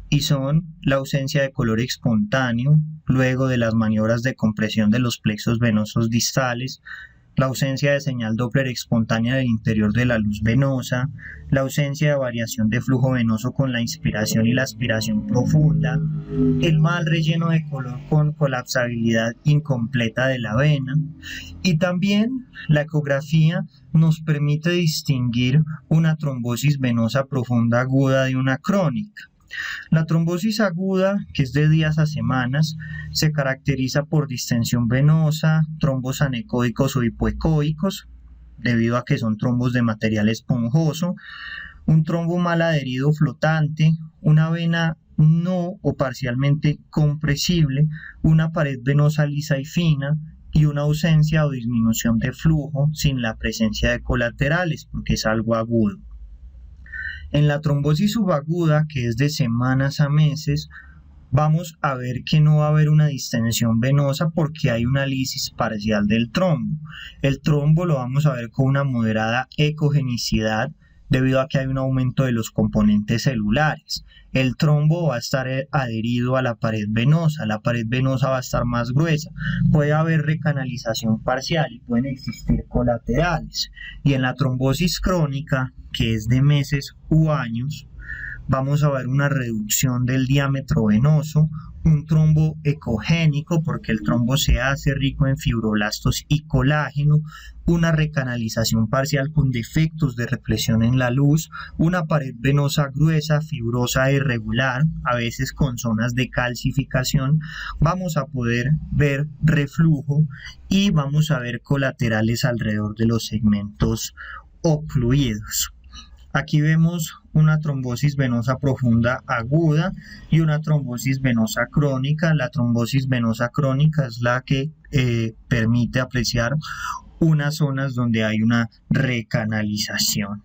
y son la ausencia de color espontáneo luego de las maniobras de compresión de los plexos venosos distales, la ausencia de señal Doppler espontánea del interior de la luz venosa, la ausencia de variación de flujo venoso con la inspiración y la aspiración profunda, el mal relleno de color con colapsabilidad incompleta de la vena, y también la ecografía nos permite distinguir una trombosis venosa profunda aguda de una crónica. La trombosis aguda, que es de días a semanas, se caracteriza por distensión venosa, trombos anecóicos o hipoecóicos, debido a que son trombos de material esponjoso, un trombo mal adherido flotante, una vena no o parcialmente compresible, una pared venosa lisa y fina, y una ausencia o disminución de flujo sin la presencia de colaterales, porque es algo agudo. En la trombosis subaguda, que es de semanas a meses, vamos a ver que no va a haber una distensión venosa porque hay una lisis parcial del trombo. El trombo lo vamos a ver con una moderada ecogenicidad debido a que hay un aumento de los componentes celulares. El trombo va a estar adherido a la pared venosa va a estar más gruesa, puede haber recanalización parcial y pueden existir colaterales. Y en la trombosis crónica, que es de meses u años, vamos a ver una reducción del diámetro venoso, un trombo ecogénico, porque el trombo se hace rico en fibroblastos y colágeno, una recanalización parcial con defectos de reflexión en la luz, una pared venosa gruesa, fibrosa e irregular, a veces con zonas de calcificación. Vamos a poder ver reflujo y vamos a ver colaterales alrededor de los segmentos ocluidos. Aquí vemos una trombosis venosa profunda aguda y una trombosis venosa crónica. La trombosis venosa crónica es la que permite apreciar unas zonas donde hay una recanalización.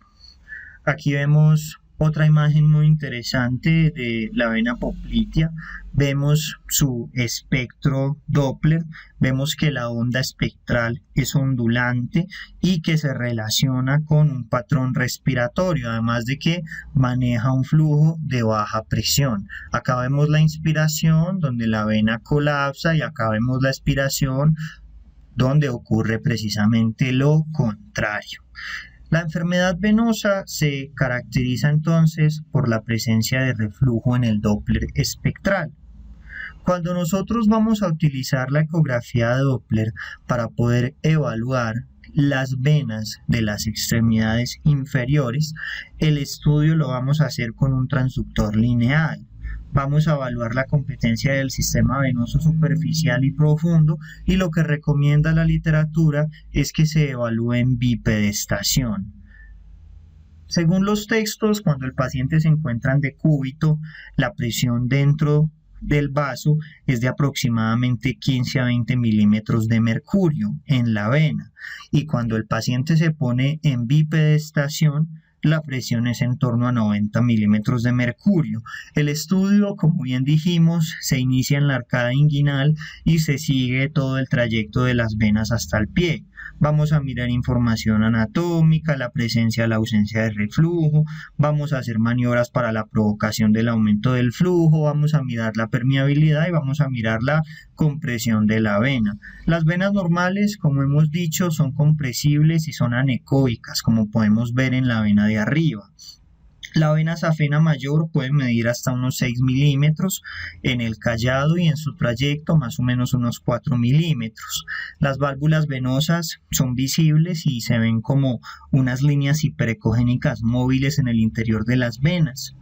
Aquí vemos otra imagen muy interesante de la vena poplitea. Vemos su espectro Doppler, vemos que la onda espectral es ondulante y que se relaciona con un patrón respiratorio, además de que maneja un flujo de baja presión. Acá vemos la inspiración donde la vena colapsa y acá vemos la expiración donde ocurre precisamente lo contrario. La enfermedad venosa se caracteriza entonces por la presencia de reflujo en el Doppler espectral. Cuando nosotros vamos a utilizar la ecografía de Doppler para poder evaluar las venas de las extremidades inferiores, el estudio lo vamos a hacer con un transductor lineal. Vamos a evaluar la competencia del sistema venoso superficial y profundo, y lo que recomienda la literatura es que se evalúe en bipedestación. Según los textos, cuando el paciente se encuentra en decúbito, la presión dentro del vaso es de aproximadamente 15 a 20 milímetros de mercurio en la vena, y cuando el paciente se pone en bipedestación, la presión es en torno a 90 milímetros de mercurio. El estudio, como bien dijimos, se inicia en la arcada inguinal y se sigue todo el trayecto de las venas hasta el pie. Vamos a mirar información anatómica, la presencia o la ausencia de reflujo, vamos a hacer maniobras para la provocación del aumento del flujo, vamos a mirar la permeabilidad y vamos a mirar la compresión de la vena. Las venas normales, como hemos dicho, son compresibles y son anecoicas, como podemos ver en la vena de arriba. La vena safena mayor puede medir hasta unos 6 milímetros en el callado y en su trayecto más o menos unos 4 milímetros. Las válvulas venosas son visibles y se ven como unas líneas hiperecogénicas móviles en el interior de las venas.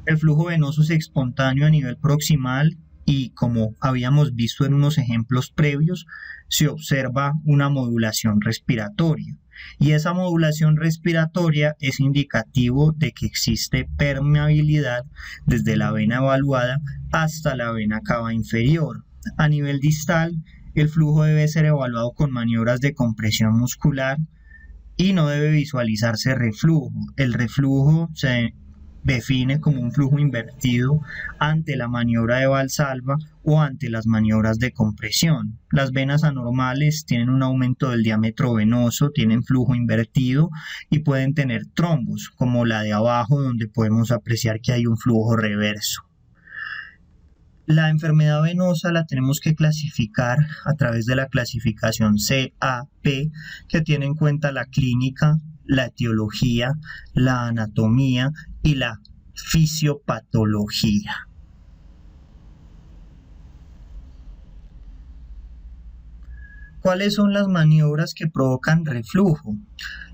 El flujo venoso es espontáneo a nivel proximal y, como habíamos visto en unos ejemplos previos, se observa una modulación respiratoria. Y esa modulación respiratoria es indicativo de que existe permeabilidad desde la vena evaluada hasta la vena cava inferior. A nivel distal, el flujo debe ser evaluado con maniobras de compresión muscular y no debe visualizarse reflujo. El reflujo se define como un flujo invertido ante la maniobra de Valsalva o ante las maniobras de compresión. Las venas anormales tienen un aumento del diámetro venoso, tienen flujo invertido y pueden tener trombos, como la de abajo, donde podemos apreciar que hay un flujo reverso. La enfermedad venosa la tenemos que clasificar a través de la clasificación CAP, que tiene en cuenta la clínica, la etiología, la anatomía y la fisiopatología. ¿Cuáles son las maniobras que provocan reflujo?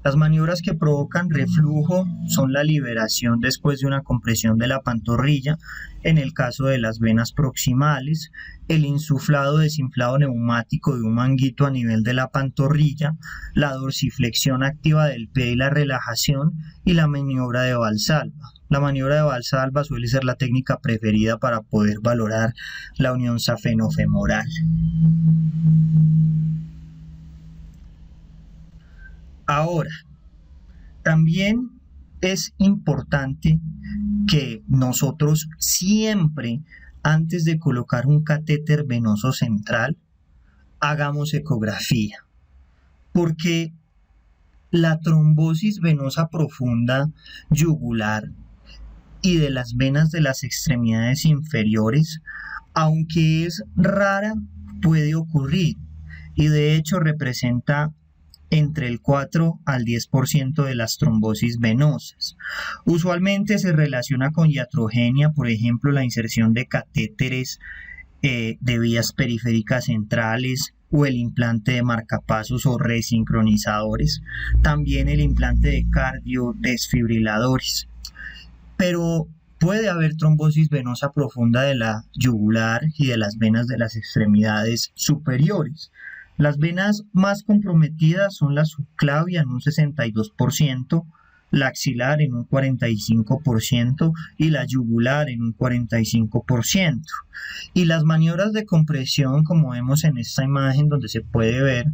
Las maniobras que provocan reflujo son la liberación después de una compresión de la pantorrilla, en el caso de las venas proximales, el insuflado o desinflado neumático de un manguito a nivel de la pantorrilla, la dorsiflexión activa del pie y la relajación, y la maniobra de Valsalva. La maniobra de Valsalva suele ser la técnica preferida para poder valorar la unión safenofemoral. Ahora, también es importante que nosotros siempre, antes de colocar un catéter venoso central, hagamos ecografía, porque la trombosis venosa profunda yugular y de las venas de las extremidades inferiores, aunque es rara, puede ocurrir y de hecho representa entre el 4 al 10% de las trombosis venosas. Usualmente se relaciona con iatrogenia, por ejemplo, la inserción de catéteres de vías periféricas centrales o el implante de marcapasos o resincronizadores, también el implante de cardiodesfibriladores. Pero puede haber trombosis venosa profunda de la yugular y de las venas de las extremidades superiores. Las venas más comprometidas son la subclavia en un 62%, la axilar en un 45% y la yugular en un 45%. Y las maniobras de compresión, como vemos en esta imagen donde se puede ver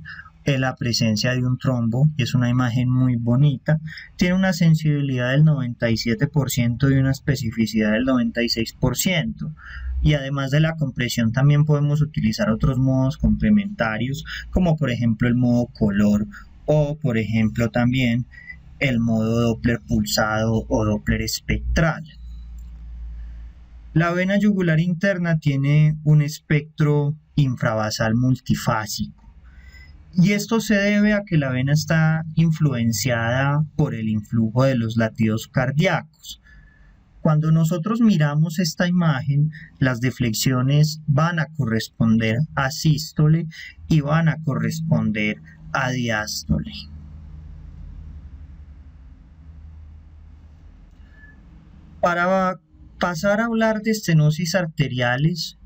la presencia de un trombo, y es una imagen muy bonita, tiene una sensibilidad del 97% y una especificidad del 96%. Y además de la compresión también podemos utilizar otros modos complementarios, como por ejemplo el modo color o por ejemplo también el modo Doppler pulsado o Doppler espectral. La vena yugular interna tiene un espectro infravasal multifásico. Y esto se debe a que la vena está influenciada por el influjo de los latidos cardíacos. Cuando nosotros miramos esta imagen, las deflexiones van a corresponder a sístole y van a corresponder a diástole. Para pasar a hablar de estenosis arteriales,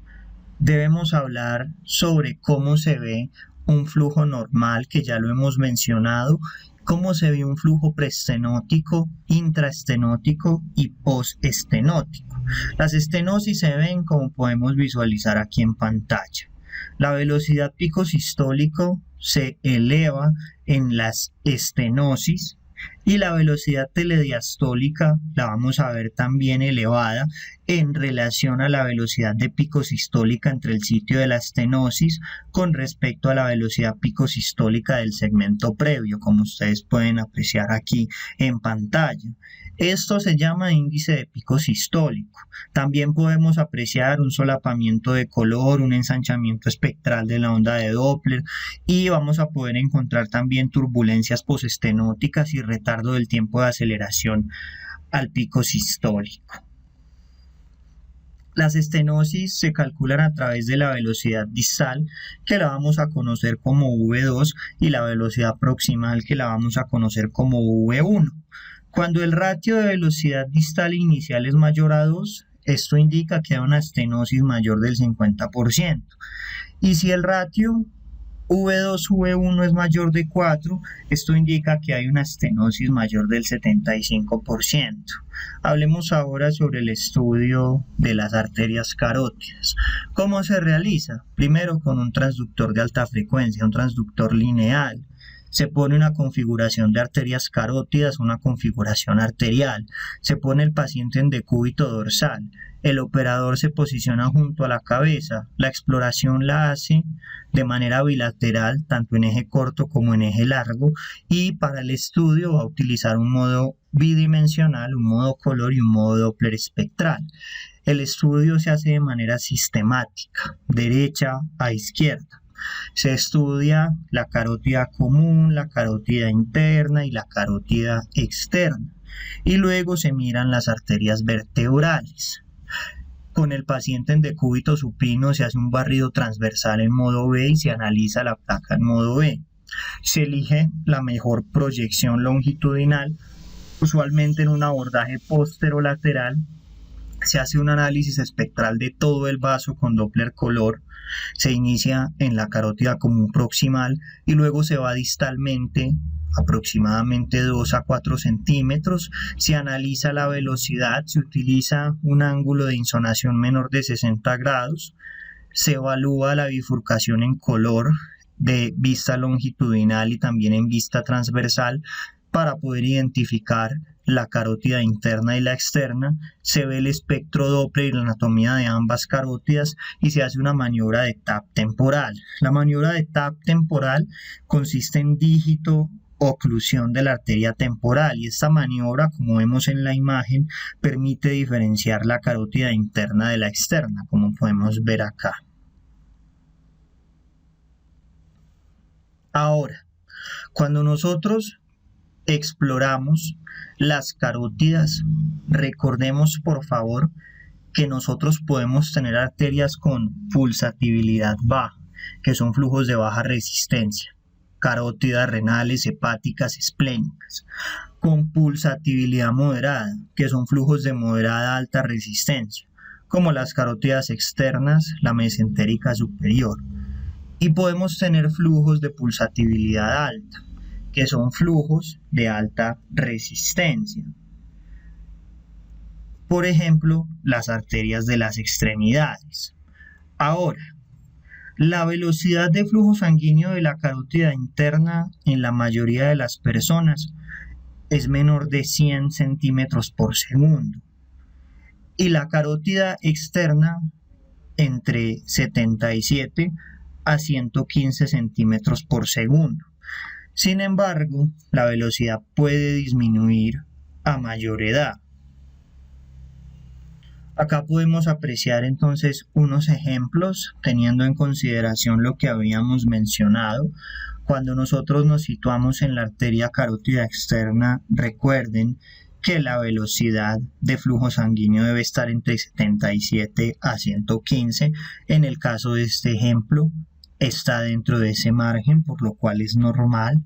debemos hablar sobre cómo se ve un flujo normal, que ya lo hemos mencionado, cómo se ve un flujo preestenótico, intraestenótico y postestenótico. Las estenosis se ven como podemos visualizar aquí en pantalla. La velocidad pico sistólico se eleva en las estenosis y la velocidad telediastólica la vamos a ver también elevada en relación a la velocidad de pico sistólica entre el sitio de la estenosis con respecto a la velocidad pico sistólica del segmento previo, como ustedes pueden apreciar aquí en pantalla. Esto se llama índice de pico sistólico. También podemos apreciar un solapamiento de color, un ensanchamiento espectral de la onda de Doppler y vamos a poder encontrar también turbulencias postestenóticas y retardo del tiempo de aceleración al pico sistólico. Las estenosis se calculan a través de la velocidad distal, que la vamos a conocer como V2, y la velocidad proximal, que la vamos a conocer como V1. Cuando el ratio de velocidad distal inicial es mayor a 2, esto indica que hay una estenosis mayor del 50%. Y si el ratio V2, V1 es mayor de 4, esto indica que hay una estenosis mayor del 75%. Hablemos ahora sobre el estudio de las arterias carótidas. ¿Cómo se realiza? Primero con un transductor de alta frecuencia, un transductor lineal. Se pone una configuración de arterias carótidas, una configuración arterial. Se pone el paciente en decúbito dorsal. El operador se posiciona junto a la cabeza. La exploración la hace de manera bilateral, tanto en eje corto como en eje largo, y para el estudio va a utilizar un modo bidimensional, un modo color y un modo Doppler espectral. El estudio se hace de manera sistemática, derecha a izquierda. Se estudia la carótida común, la carótida interna y la carótida externa. Y luego se miran las arterias vertebrales. Con el paciente en decúbito supino se hace un barrido transversal en modo B y se analiza la placa en modo B. Se elige la mejor proyección longitudinal, usualmente en un abordaje posterolateral. Se hace un análisis espectral de todo el vaso con Doppler color. Se inicia en la carótida común proximal y luego se va distalmente aproximadamente 2 a 4 centímetros. Se analiza la velocidad, se utiliza un ángulo de insonación menor de 60 grados. Se evalúa la bifurcación en color de vista longitudinal y también en vista transversal para poder identificar la carótida interna y la externa. Se ve el espectro Doppler y la anatomía de ambas carótidas y se hace una maniobra de TAP temporal. La maniobra de TAP temporal consiste en dígito oclusión de la arteria temporal y esta maniobra, como vemos en la imagen, permite diferenciar la carótida interna de la externa, como podemos ver acá. Ahora, cuando nosotros exploramos las carótidas, recordemos por favor que nosotros podemos tener arterias con pulsatividad baja, que son flujos de baja resistencia, carótidas, renales, hepáticas, esplénicas, con pulsatividad moderada, que son flujos de moderada a alta resistencia, como las carótidas externas, la mesentérica superior. Y podemos tener flujos de pulsatividad alta, que son flujos de alta resistencia. Por ejemplo, las arterias de las extremidades. Ahora, la velocidad de flujo sanguíneo de la carótida interna en la mayoría de las personas es menor de 100 centímetros por segundo y la carótida externa entre 77 a 115 centímetros por segundo. Sin embargo, la velocidad puede disminuir a mayor edad. Acá podemos apreciar entonces unos ejemplos teniendo en consideración lo que habíamos mencionado. Cuando nosotros nos situamos en la arteria carótida externa, recuerden que la velocidad de flujo sanguíneo debe estar entre 77 a 115. En el caso de este ejemplo, está dentro de ese margen, por lo cual es normal.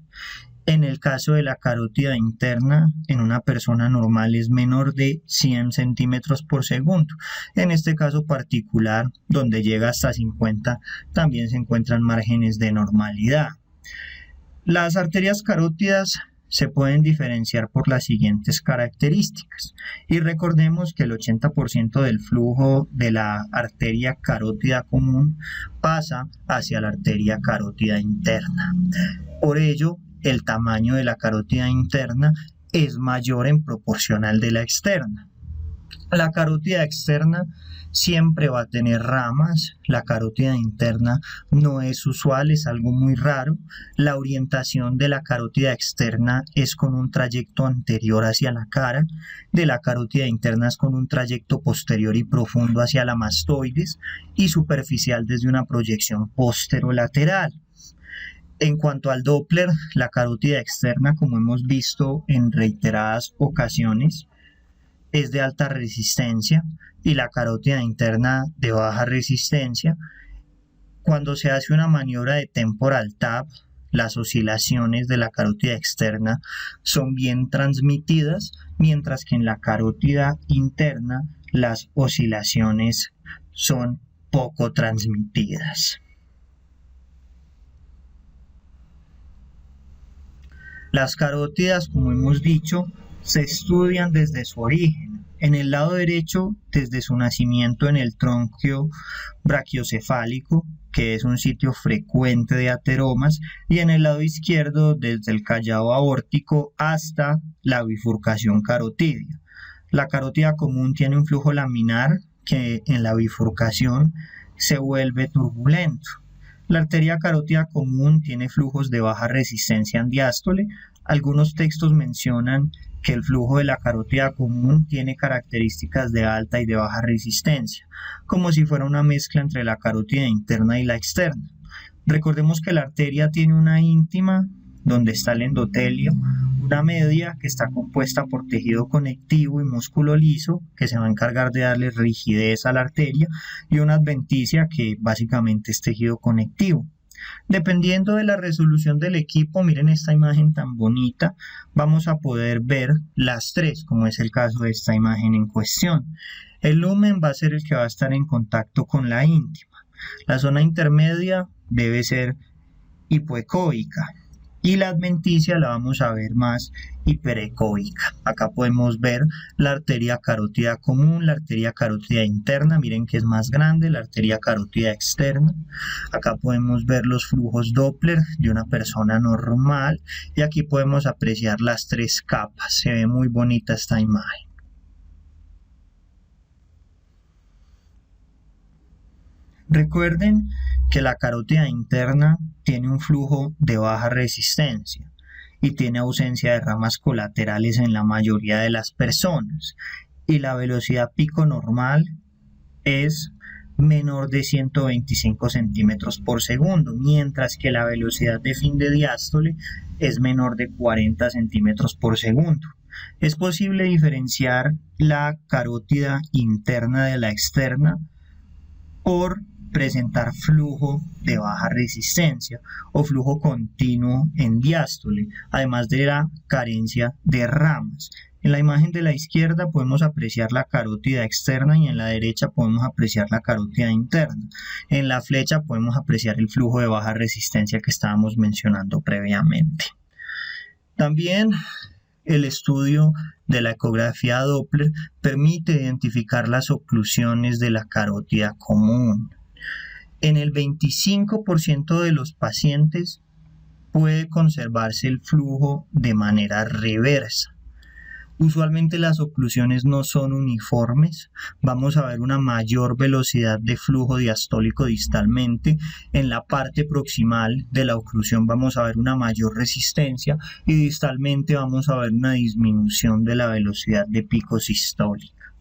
En el caso de la carótida interna, en una persona normal es menor de 100 centímetros por segundo. En este caso particular, donde llega hasta 50, también se encuentran márgenes de normalidad. Las arterias carótidas se pueden diferenciar por las siguientes características. Y recordemos que el 80% del flujo de la arteria carótida común pasa hacia la arteria carótida interna. Por ello, el tamaño de la carótida interna es mayor en proporción al de la externa. La carótida externa siempre va a tener ramas, la carótida interna no es usual, es algo muy raro. La orientación de la carótida externa es con un trayecto anterior hacia la cara, de la carótida interna es con un trayecto posterior y profundo hacia la mastoides y superficial desde una proyección posterolateral. En cuanto al Doppler, la carótida externa, como hemos visto en reiteradas ocasiones, es de alta resistencia y la carótida interna de baja resistencia. Cuando se hace una maniobra de temporal tap, las oscilaciones de la carótida externa son bien transmitidas, mientras que en la carótida interna las oscilaciones son poco transmitidas. Las carótidas, como hemos dicho, se estudian desde su origen. En el lado derecho, desde su nacimiento en el tronquio brachiocefálico, que es un sitio frecuente de ateromas, y en el lado izquierdo, desde el callado aórtico hasta la bifurcación carotidia. La carótida común tiene un flujo laminar que en la bifurcación se vuelve turbulento. La arteria carótida común tiene flujos de baja resistencia en diástole. Algunos textos mencionan que el flujo de la carótida común tiene características de alta y de baja resistencia, como si fuera una mezcla entre la carótida interna y la externa. Recordemos que la arteria tiene una íntima, donde está el endotelio, una media que está compuesta por tejido conectivo y músculo liso, que se va a encargar de darle rigidez a la arteria, y una adventicia, que básicamente es tejido conectivo. Dependiendo de la resolución del equipo, miren esta imagen tan bonita, vamos a poder ver las tres, como es el caso de esta imagen en cuestión. El lumen va a ser el que va a estar en contacto con la íntima. La zona intermedia debe ser hipoecoica y la adventicia la vamos a ver más hiperecoica. Acá podemos ver la arteria carótida común, la arteria carótida interna, miren que es más grande, la arteria carótida externa. Acá podemos ver los flujos Doppler de una persona normal y aquí podemos apreciar las tres capas. Se ve muy bonita esta imagen. Recuerden que la carótida interna tiene un flujo de baja resistencia y tiene ausencia de ramas colaterales en la mayoría de las personas, y la velocidad pico normal es menor de 125 centímetros por segundo, mientras que la velocidad de fin de diástole es menor de 40 centímetros por segundo. Es posible diferenciar la carótida interna de la externa por presentar flujo de baja resistencia o flujo continuo en diástole, además de la carencia de ramas. En la imagen de la izquierda podemos apreciar la carótida externa y en la derecha podemos apreciar la carótida interna. En la flecha podemos apreciar el flujo de baja resistencia que estábamos mencionando previamente. También el estudio de la ecografía Doppler permite identificar las oclusiones de la carótida común. En el 25% de los pacientes puede conservarse el flujo de manera reversa. Usualmente las oclusiones no son uniformes, vamos a ver una mayor velocidad de flujo diastólico distalmente, en la parte proximal de la oclusión vamos a ver una mayor resistencia y distalmente vamos a ver una disminución de la velocidad de pico sistólica.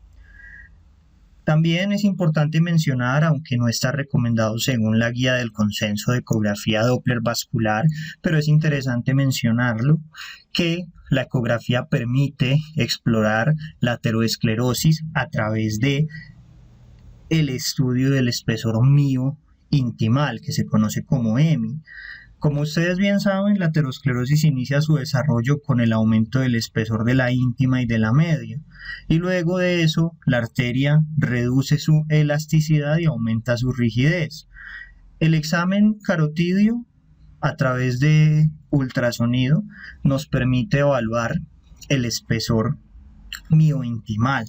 También es importante mencionar, aunque no está recomendado según la guía del consenso de ecografía Doppler vascular, pero es interesante mencionarlo, que la ecografía permite explorar la ateroesclerosis a través de el estudio del espesor miointimal, que se conoce como EMI. Como ustedes bien saben, la aterosclerosis inicia su desarrollo con el aumento del espesor de la íntima y de la media, y luego de eso la arteria reduce su elasticidad y aumenta su rigidez. El examen carotidio a través de ultrasonido nos permite evaluar el espesor miointimal.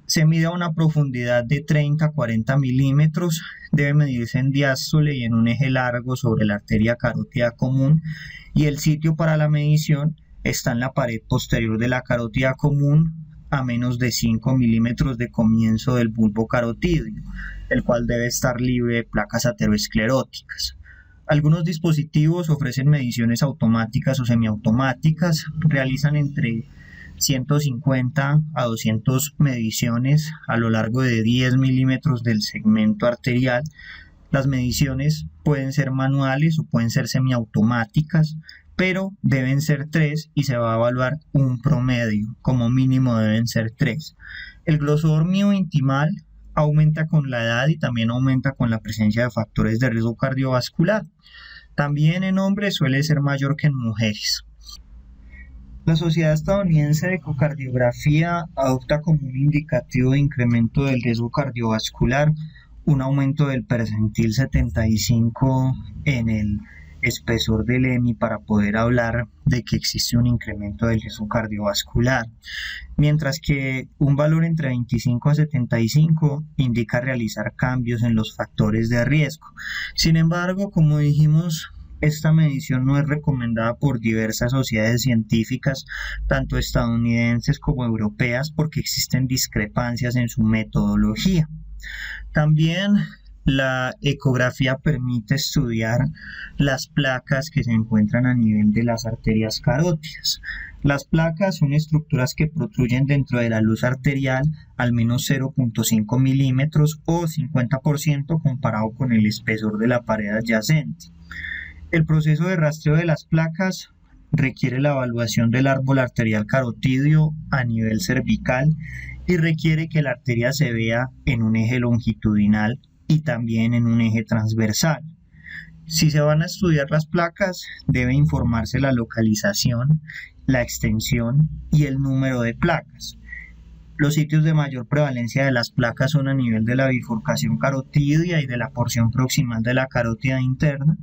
Se mide a una profundidad de 30 a 40 milímetros, debe medirse en diástole y en un eje largo sobre la arteria carótida común, y el sitio para la medición está en la pared posterior de la carótida común a menos de 5 milímetros de comienzo del bulbo carotidio, el cual debe estar libre de placas ateroescleróticas. Algunos dispositivos ofrecen mediciones automáticas o semiautomáticas, realizan entre 150 a 200 mediciones a lo largo de 10 milímetros del segmento arterial. Las mediciones pueden ser manuales o pueden ser semiautomáticas, pero deben ser 3 y se va a evaluar un promedio, como mínimo deben ser 3. El grosor miointimal aumenta con la edad y también aumenta con la presencia de factores de riesgo cardiovascular. También en hombres suele ser mayor que en mujeres. La Sociedad Estadounidense de Ecocardiografía adopta como un indicativo de incremento del riesgo cardiovascular un aumento del percentil 75 en el espesor del EMI para poder hablar de que existe un incremento del riesgo cardiovascular, mientras que un valor entre 25 a 75 indica realizar cambios en los factores de riesgo. Sin embargo, como dijimos, esta medición no es recomendada por diversas sociedades científicas, tanto estadounidenses como europeas, porque existen discrepancias en su metodología. También la ecografía permite estudiar las placas que se encuentran a nivel de las arterias carótidas. Las placas son estructuras que protruyen dentro de la luz arterial al menos 0.5 milímetros o 50% comparado con el espesor de la pared adyacente. El proceso de rastreo de las placas requiere la evaluación del árbol arterial carotidio a nivel cervical y requiere que la arteria se vea en un eje longitudinal y también en un eje transversal. Si se van a estudiar las placas, debe informarse la localización, la extensión y el número de placas. Los sitios de mayor prevalencia de las placas son a nivel de la bifurcación carotidia y de la porción proximal de la carótida interna,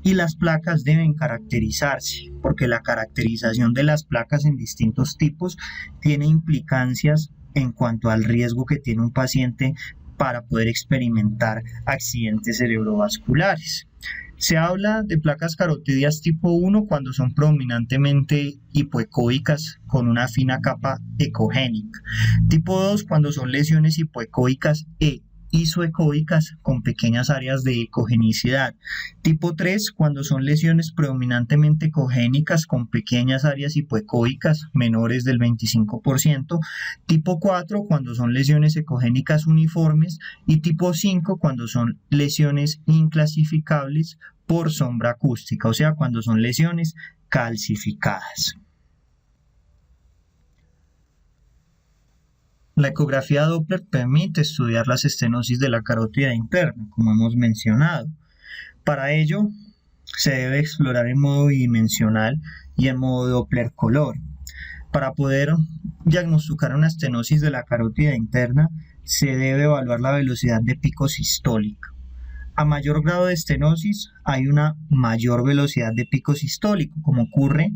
y las placas deben caracterizarse, porque la caracterización de las placas en distintos tipos tiene implicancias en cuanto al riesgo que tiene un paciente para poder experimentar accidentes cerebrovasculares. Se habla de placas carotidias tipo 1 cuando son predominantemente hipoecóicas con una fina capa ecogénica. Tipo 2 cuando son lesiones hipoecóicas e isoecóicas con pequeñas áreas de ecogenicidad. Tipo 3 cuando son lesiones predominantemente ecogénicas con pequeñas áreas hipoecóicas menores del 25%. Tipo 4 cuando son lesiones ecogénicas uniformes y tipo 5 cuando son lesiones inclasificables por sombra acústica, o sea, cuando son lesiones calcificadas. La ecografía Doppler permite estudiar las estenosis de la carótida interna, como hemos mencionado. Para ello, se debe explorar en modo bidimensional y en modo Doppler color. Para poder diagnosticar una estenosis de la carótida interna, se debe evaluar la velocidad de pico sistólica. A mayor grado de estenosis, hay una mayor velocidad de pico sistólico, como ocurre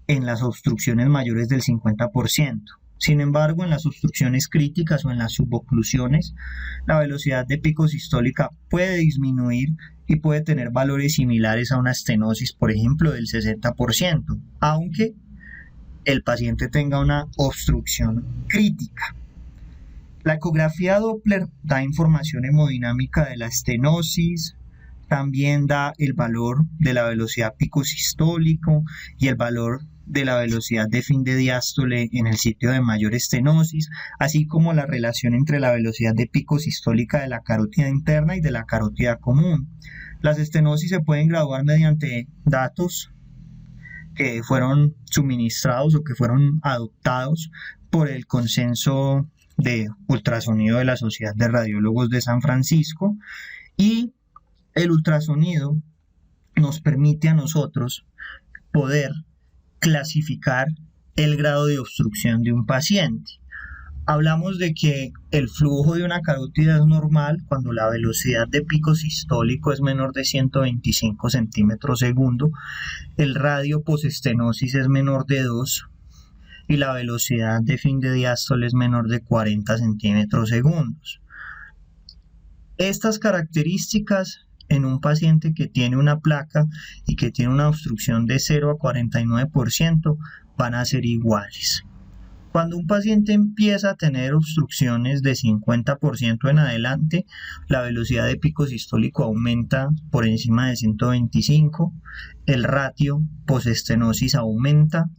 en las obstrucciones mayores del 50%. Sin embargo, en las obstrucciones críticas o en las suboclusiones, la velocidad de pico sistólica puede disminuir y puede tener valores similares a una estenosis, por ejemplo, del 60%, aunque el paciente tenga una obstrucción crítica. La ecografía Doppler da información hemodinámica de la estenosis, también da el valor de la velocidad pico sistólico y el valor de la velocidad de fin de diástole en el sitio de mayor estenosis, así como la relación entre la velocidad de pico sistólica de la carótida interna y de la carótida común. Las estenosis se pueden graduar mediante datos que fueron suministrados o que fueron adoptados por el consenso de ultrasonido de la Sociedad de Radiólogos de San Francisco, y el ultrasonido nos permite a nosotros poder clasificar el grado de obstrucción de un paciente. Hablamos de que el flujo de una carótida es normal cuando la velocidad de pico sistólico es menor de 125 centímetros segundo, el radio posestenosis es menor de 2 y la velocidad de fin de diástole es menor de 40 centímetros segundos. Estas características en un paciente que tiene una placa y que tiene una obstrucción de 0 a 49% van a ser iguales. Cuando un paciente empieza a tener obstrucciones de 50% en adelante, la velocidad de pico sistólico aumenta por encima de 125, el ratio posestenosis aumenta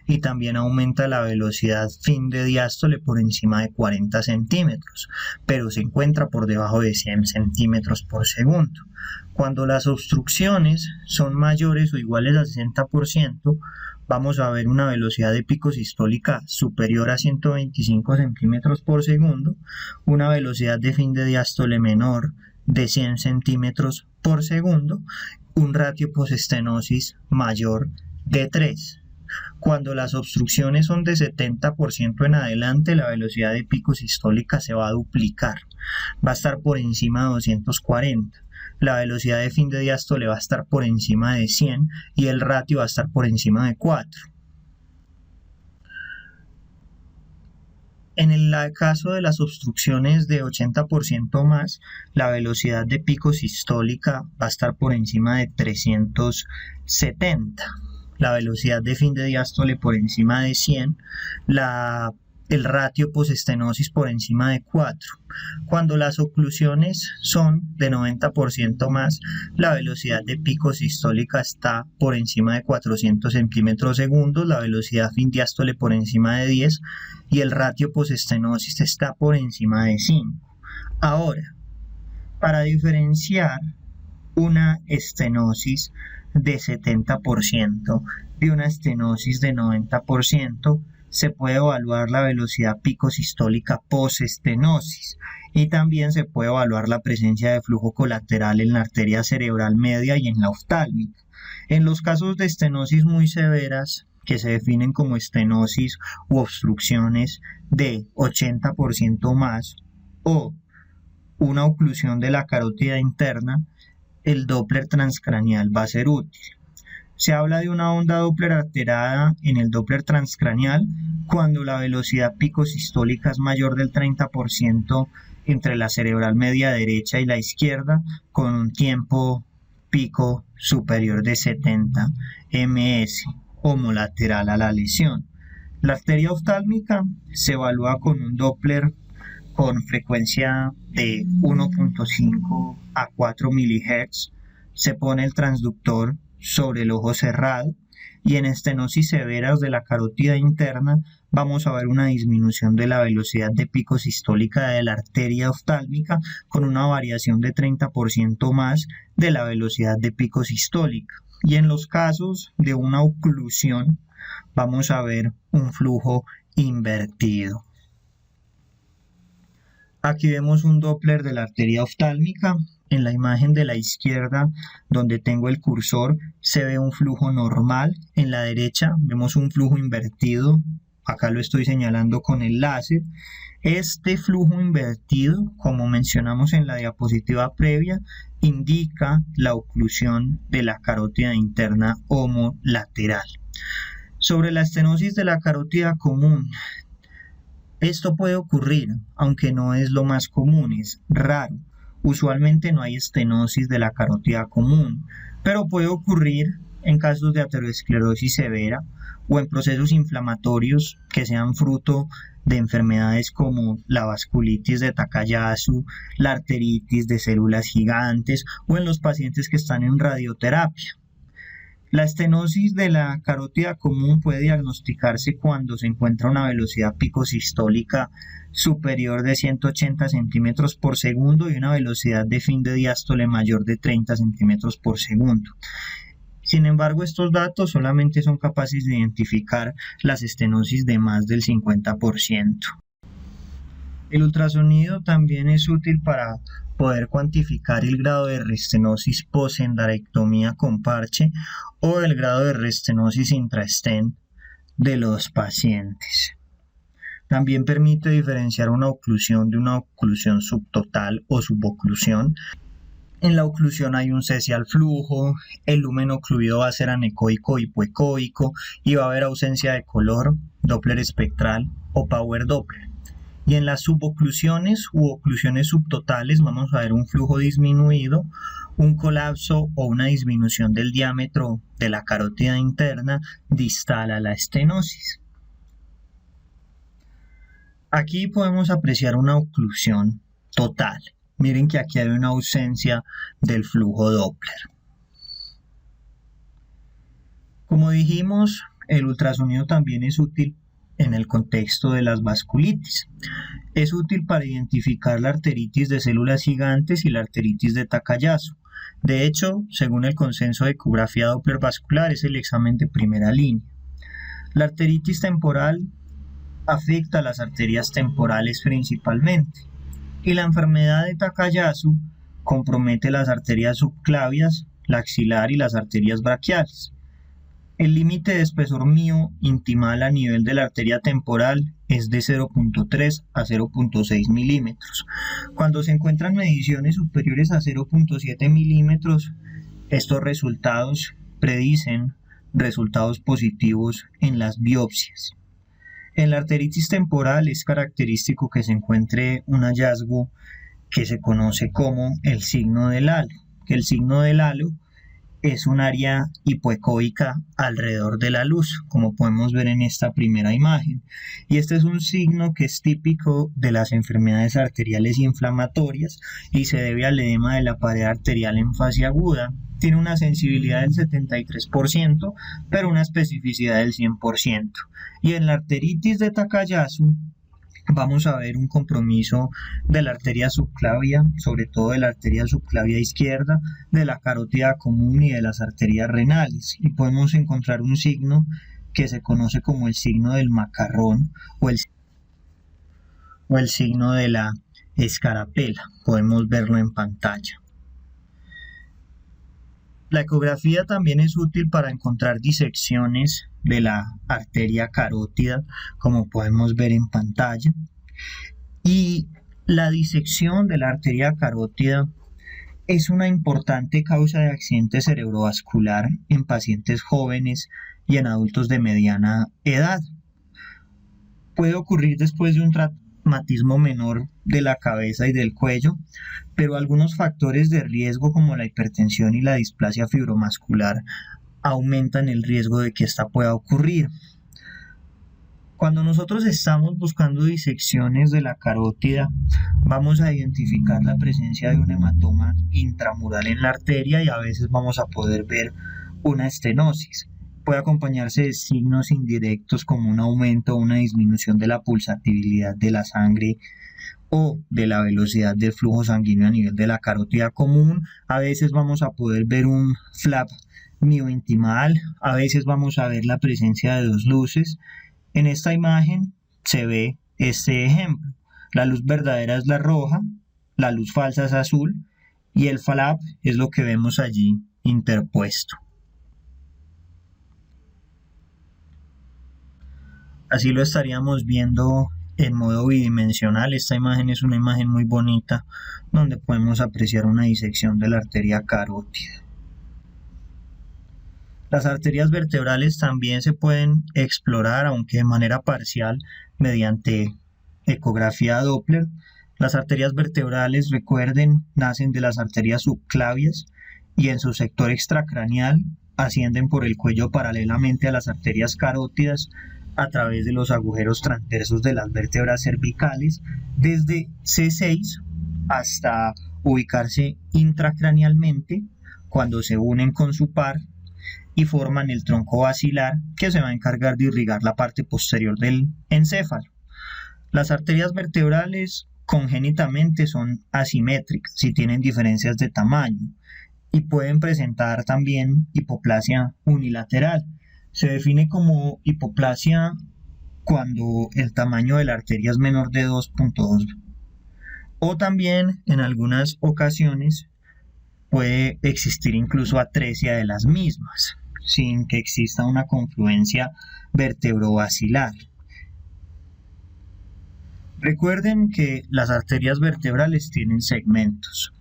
y también aumenta la velocidad fin de diástole por encima de 40 centímetros, pero se encuentra por debajo de 100 centímetros por segundo. Cuando las obstrucciones son mayores o iguales al 60%, vamos a ver una velocidad de pico sistólica superior a 125 centímetros por segundo, una velocidad de fin de diástole menor de 100 centímetros por segundo, un ratio posestenosis mayor de 3. Cuando las obstrucciones son de 70% en adelante, la velocidad de pico sistólica se va a duplicar, va a estar por encima de 240. La velocidad de fin de diástole va a estar por encima de 100 y el ratio va a estar por encima de 4. En el caso de las obstrucciones de 80% más, la velocidad de pico sistólica va a estar por encima de 370. La velocidad de fin de diástole por encima de 100, el ratio posestenosis por encima de 4. Cuando las oclusiones son de 90% más, la velocidad de pico sistólica está por encima de 400 centímetros segundos, la velocidad fin diástole por encima de 10 y el ratio posestenosis está por encima de 5. Ahora, para diferenciar una estenosis de 70% de una estenosis de 90%, se puede evaluar la velocidad pico sistólica posestenosis y también se puede evaluar la presencia de flujo colateral en la arteria cerebral media y en la oftálmica. En los casos de estenosis muy severas, que se definen como estenosis u obstrucciones de 80% más o una oclusión de la carótida interna, el Doppler transcraneal va a ser útil. Se habla de una onda Doppler alterada en el Doppler transcraneal cuando la velocidad pico sistólica es mayor del 30% entre la cerebral media derecha y la izquierda, con un tiempo pico superior de 70 ms, homolateral a la lesión. La arteria oftálmica se evalúa con un Doppler con frecuencia de 1.5 a 4 MHz. Se pone el transductor sobre el ojo cerrado y en estenosis severas de la carótida interna vamos a ver una disminución de la velocidad de pico sistólica de la arteria oftálmica con una variación de 30% más de la velocidad de pico sistólica. Y en los casos de una oclusión vamos a ver un flujo invertido. Aquí vemos un Doppler de la arteria oftálmica. En la imagen de la izquierda, donde tengo el cursor, se ve un flujo normal. En la derecha vemos un flujo invertido. Acá lo estoy señalando con el láser. Este flujo invertido, como mencionamos en la diapositiva previa, indica la oclusión de la carótida interna homolateral. Sobre la estenosis de la carótida común, esto puede ocurrir, aunque no es lo más común, es raro. Usualmente no hay estenosis de la carótida común, pero puede ocurrir en casos de aterosclerosis severa o en procesos inflamatorios que sean fruto de enfermedades como la vasculitis de Takayasu, la arteritis de células gigantes o en los pacientes que están en radioterapia. La estenosis de la carótida común puede diagnosticarse cuando se encuentra una velocidad pico sistólica superior de 180 centímetros por segundo y una velocidad de fin de diástole mayor de 30 centímetros por segundo. Sin embargo, estos datos solamente son capaces de identificar las estenosis de más del 50%. El ultrasonido también es útil para poder cuantificar el grado de restenosis posendarectomía con parche o el grado de restenosis intrastent de los pacientes. También permite diferenciar una oclusión de una oclusión subtotal o suboclusión. En la oclusión hay un cese al flujo, el lumen ocluido va a ser anecoico o hipoecoico y va a haber ausencia de color, Doppler espectral o Power Doppler. Y en las suboclusiones u oclusiones subtotales vamos a ver un flujo disminuido, un colapso o una disminución del diámetro de la carótida interna distal a la estenosis. Aquí podemos apreciar una oclusión total. Miren que aquí hay una ausencia del flujo Doppler. Como dijimos, el ultrasonido también es útil en el contexto de las vasculitis. Es útil para identificar la arteritis de células gigantes y la arteritis de Takayasu. De hecho, según el consenso de ecografía Doppler vascular, es el examen de primera línea. La arteritis temporal afecta a las arterias temporales principalmente, y la enfermedad de Takayasu compromete las arterias subclavias, la axilar y las arterias braquiales. El límite de espesor mío intimal a nivel de la arteria temporal es de 0.3 a 0.6 milímetros. Cuando se encuentran mediciones superiores a 0.7 milímetros, estos resultados predicen resultados positivos en las biopsias. En la arteritis temporal es característico que se encuentre un hallazgo que se conoce como el signo del halo, que el signo del halo es un área hipoecoica alrededor de la luz, como podemos ver en esta primera imagen. Y este es un signo que es típico de las enfermedades arteriales inflamatorias y se debe al edema de la pared arterial en fase aguda. Tiene una sensibilidad del 73%, pero una especificidad del 100%. Y en la arteritis de Takayasu vamos a ver un compromiso de la arteria subclavia, sobre todo de la arteria subclavia izquierda, de la carótida común y de las arterias renales. Y podemos encontrar un signo que se conoce como el signo del macarrón o el signo de la escarapela. Podemos verlo en pantalla. La ecografía también es útil para encontrar disecciones de la arteria carótida, como podemos ver en pantalla. Y la disección de la arteria carótida es una importante causa de accidente cerebrovascular en pacientes jóvenes y en adultos de mediana edad. Puede ocurrir después de un traumatismo menor de la cabeza y del cuello, pero algunos factores de riesgo como la hipertensión y la displasia fibromuscular aumentan el riesgo de que esta pueda ocurrir. Cuando nosotros estamos buscando disecciones de la carótida, vamos a identificar la presencia de un hematoma intramural en la arteria y a veces vamos a poder ver una estenosis. Puede acompañarse de signos indirectos como un aumento o una disminución de la pulsatividad de la sangre o de la velocidad del flujo sanguíneo a nivel de la carótida común. A veces vamos a poder ver un flap miointimal, a veces vamos a ver la presencia de dos luces. En esta imagen se ve este ejemplo. La luz verdadera es la roja, la luz falsa es azul y el flap es lo que vemos allí interpuesto. Así lo estaríamos viendo en modo bidimensional. Esta imagen es una imagen muy bonita donde podemos apreciar una disección de la arteria carótida. Las arterias vertebrales también se pueden explorar, aunque de manera parcial, mediante ecografía Doppler. Las arterias vertebrales, recuerden, nacen de las arterias subclavias y en su sector extracraneal ascienden por el cuello paralelamente a las arterias carótidas a través de los agujeros transversos de las vértebras cervicales, desde C6 hasta ubicarse intracranealmente cuando se unen con su par y forman el tronco basilar que se va a encargar de irrigar la parte posterior del encéfalo. Las arterias vertebrales congénitamente son asimétricas y tienen diferencias de tamaño y pueden presentar también hipoplasia unilateral. Se define como hipoplasia cuando el tamaño de la arteria es menor de 2.2 o también en algunas ocasiones puede existir incluso atresia de las mismas sin que exista una confluencia vertebrobasilar. Recuerden que las arterias vertebrales tienen segmentos.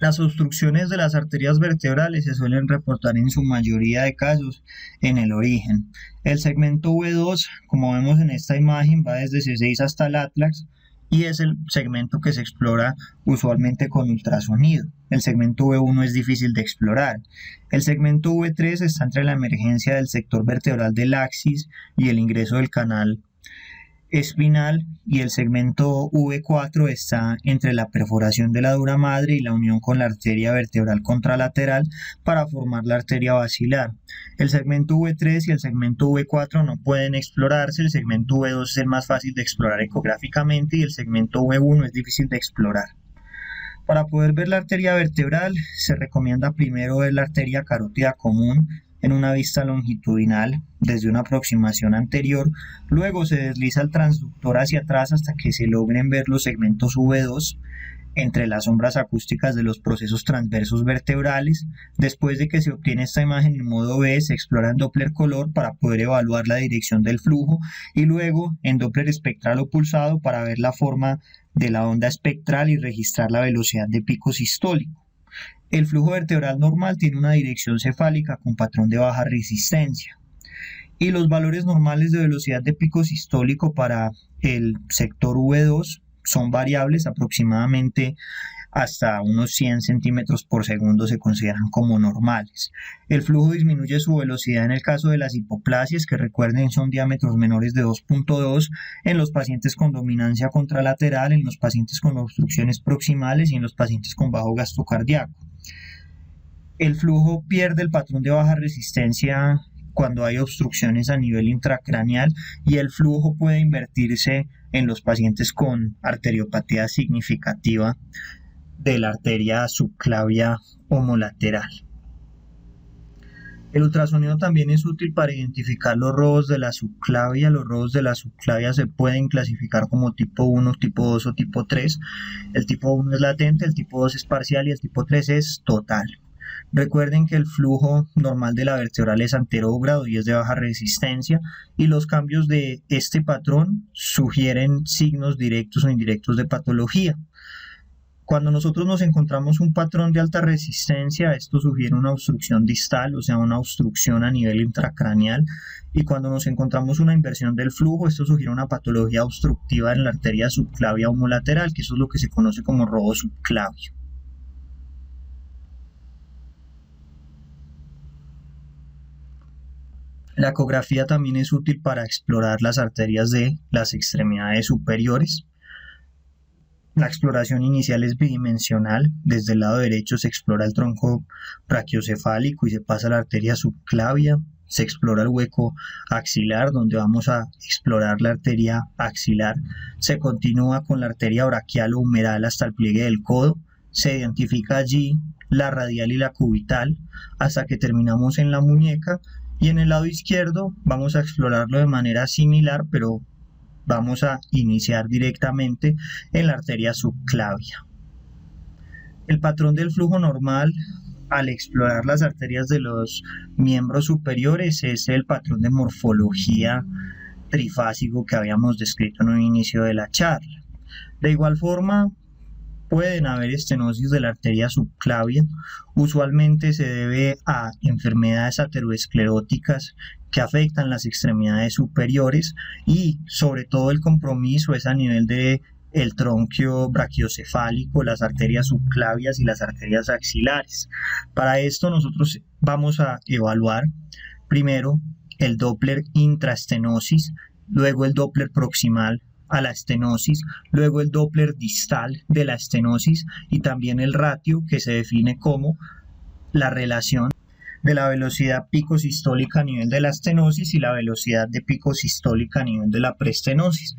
Las obstrucciones de las arterias vertebrales se suelen reportar en su mayoría de casos en el origen. El segmento V2, como vemos en esta imagen, va desde C6 hasta el atlas y es el segmento que se explora usualmente con ultrasonido. El segmento V1 es difícil de explorar. El segmento V3 está entre la emergencia del sector vertebral del axis y el ingreso del canal espinal, y el segmento V4 está entre la perforación de la dura madre y la unión con la arteria vertebral contralateral para formar la arteria basilar. El segmento V3 y el segmento V4 no pueden explorarse. El segmento V2 es el más fácil de explorar ecográficamente y el segmento V1 es difícil de explorar. Para poder ver la arteria vertebral se recomienda primero ver la arteria carótida común en una vista longitudinal desde una aproximación anterior, luego se desliza el transductor hacia atrás hasta que se logren ver los segmentos V2 entre las sombras acústicas de los procesos transversos vertebrales. Después de que se obtiene esta imagen en modo B, se explora en Doppler color para poder evaluar la dirección del flujo y luego en Doppler espectral o pulsado para ver la forma de la onda espectral y registrar la velocidad de pico sistólico. El flujo vertebral normal tiene una dirección cefálica con patrón de baja resistencia y los valores normales de velocidad de pico sistólico para el sector V2 son variables, aproximadamente hasta unos 100 centímetros por segundo se consideran como normales. El flujo disminuye su velocidad en el caso de las hipoplasias, que recuerden son diámetros menores de 2.2 en los pacientes con dominancia contralateral, en los pacientes con obstrucciones proximales y en los pacientes con bajo gasto cardíaco. El flujo pierde el patrón de baja resistencia cuando hay obstrucciones a nivel intracraneal y el flujo puede invertirse en los pacientes con arteriopatía significativa de la arteria subclavia homolateral. El ultrasonido también es útil para identificar los robos de la subclavia. Los robos de la subclavia se pueden clasificar como tipo 1, tipo 2 o tipo 3. El tipo 1 es latente, el tipo 2 es parcial y el tipo 3 es total. Recuerden que el flujo normal de la vertebral es anterógrado y es de baja resistencia y los cambios de este patrón sugieren signos directos o indirectos de patología. Cuando nosotros nos encontramos un patrón de alta resistencia, esto sugiere una obstrucción distal, o sea, una obstrucción a nivel intracraneal, y cuando nos encontramos una inversión del flujo, esto sugiere una patología obstructiva en la arteria subclavia homolateral, que eso es lo que se conoce como robo subclavio. La ecografía también es útil para explorar las arterias de las extremidades superiores. La exploración inicial es bidimensional. Desde el lado derecho se explora el tronco brachiocefálico y se pasa a la arteria subclavia. Se explora el hueco axilar, donde vamos a explorar la arteria axilar. Se continúa con la arteria braquial o humeral hasta el pliegue del codo. Se identifica allí la radial y la cubital hasta que terminamos en la muñeca. Y en el lado izquierdo vamos a explorarlo de manera similar, pero vamos a iniciar directamente en la arteria subclavia. El patrón del flujo normal al explorar las arterias de los miembros superiores es el patrón de morfología trifásico que habíamos descrito en un inicio de la charla. De igual forma, pueden haber estenosis de la arteria subclavia. Usualmente se debe a enfermedades ateroescleróticas que afectan las extremidades superiores y sobre todo el compromiso es a nivel de el tronquio brachiocefálico, las arterias subclavias y las arterias axilares. Para esto nosotros vamos a evaluar primero el Doppler intraestenosis, luego el Doppler proximal a la estenosis, luego el Doppler distal de la estenosis y también el ratio, que se define como la relación de la velocidad pico sistólica a nivel de la estenosis y la velocidad de pico sistólica a nivel de la preestenosis.